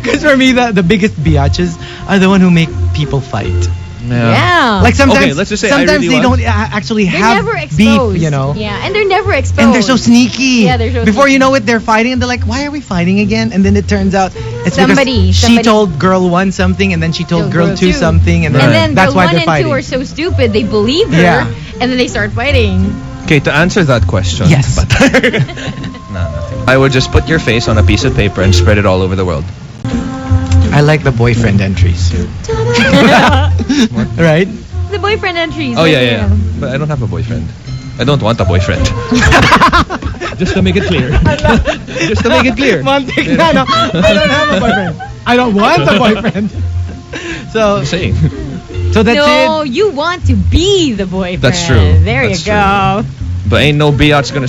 Because for me, the biggest biatches are the one who make people fight.
Yeah.
Like sometimes,
Okay, let's just say I
sometimes
really
they
want-
don't actually
They're
have
never exposed.
beef, you know.
Yeah, and they're never exposed.
And they're so sneaky.
Yeah, they're so
Before
sneaky.
you know it, they're fighting, and they're like, "Why are we fighting again?" And then it turns out it's
Somebody-
because she
somebody-
told girl one something, and then she told
Told
girl
girl
two
two.
something, and then,
And then
that's
girl
why
1
they're
and
fighting.
2 are so stupid, they believe her,
Yeah.
and then they start fighting.
Okay, to answer that question.
Yes.
But no, nothing. I would just put your face on a piece of paper and spread it all over the world.
I like the boyfriend entries. Right?
The boyfriend entries.
Oh yeah. But I don't have a boyfriend. I don't want a boyfriend. Just to make it clear. Just to make it clear.
Montek na, no. I don't have a boyfriend. I don't want a boyfriend. So,
I'm saying.
so that's
No,
it.
you want to be the boyfriend.
That's true.
There
That's
you go.
But ain't no biatch gonna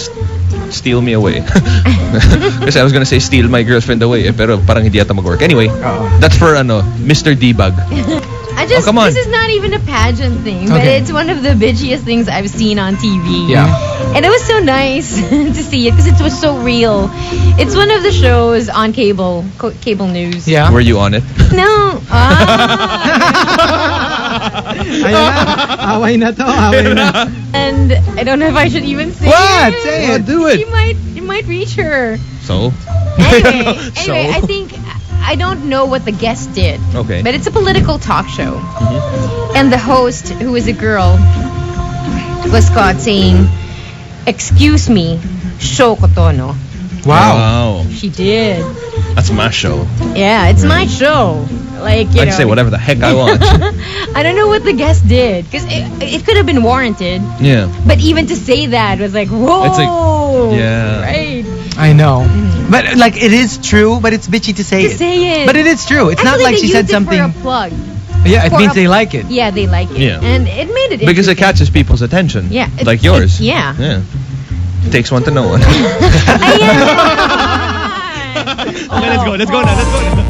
steal me away. Kasi I was gonna say steal my girlfriend away, pero parang hindi yata mag-work. Anyway, that's for Mr. Debug.
I just,
come on.
this is not even a pageant thing, but
Okay.
it's one of the bitchiest things I've seen on TV.
Yeah.
And it was so nice to see it because it was so real. It's one of the shows on cable news.
Yeah.
Were you on it?
No.
Ayun na. Away na to. Away na.
And I don't know if I should even say
What?
it.
Say it.
Do it.
You might reach her.
So?
Anyway,
So?
I think I don't know what the guest did.
Okay.
But it's a political talk show. And the host, who is a girl, was caught saying, "Excuse me, show ko to, no?"
Wow.
She did.
That's my show.
Yeah, it's my show. Like, you
I
know.
can say whatever the heck I want.
I don't know what the guest did. Because it could have been warranted.
Yeah.
But even to say that was like, whoa.
It's like, yeah.
Right.
I know. But like it is true, but it's bitchy to say
To
it.
say it.
But it is true. It's
Actually,
not like
they
she said
used it
something.
for a plug.
Yeah, it
for
means
a-
they like it.
Yeah, they like it.
Yeah.
And it made it
Because it
interesting.
catches people's attention.
Yeah,
Like yours.
yeah.
Yeah. Takes one to know one.
Ayan.
Okay, let's go. Let's go now.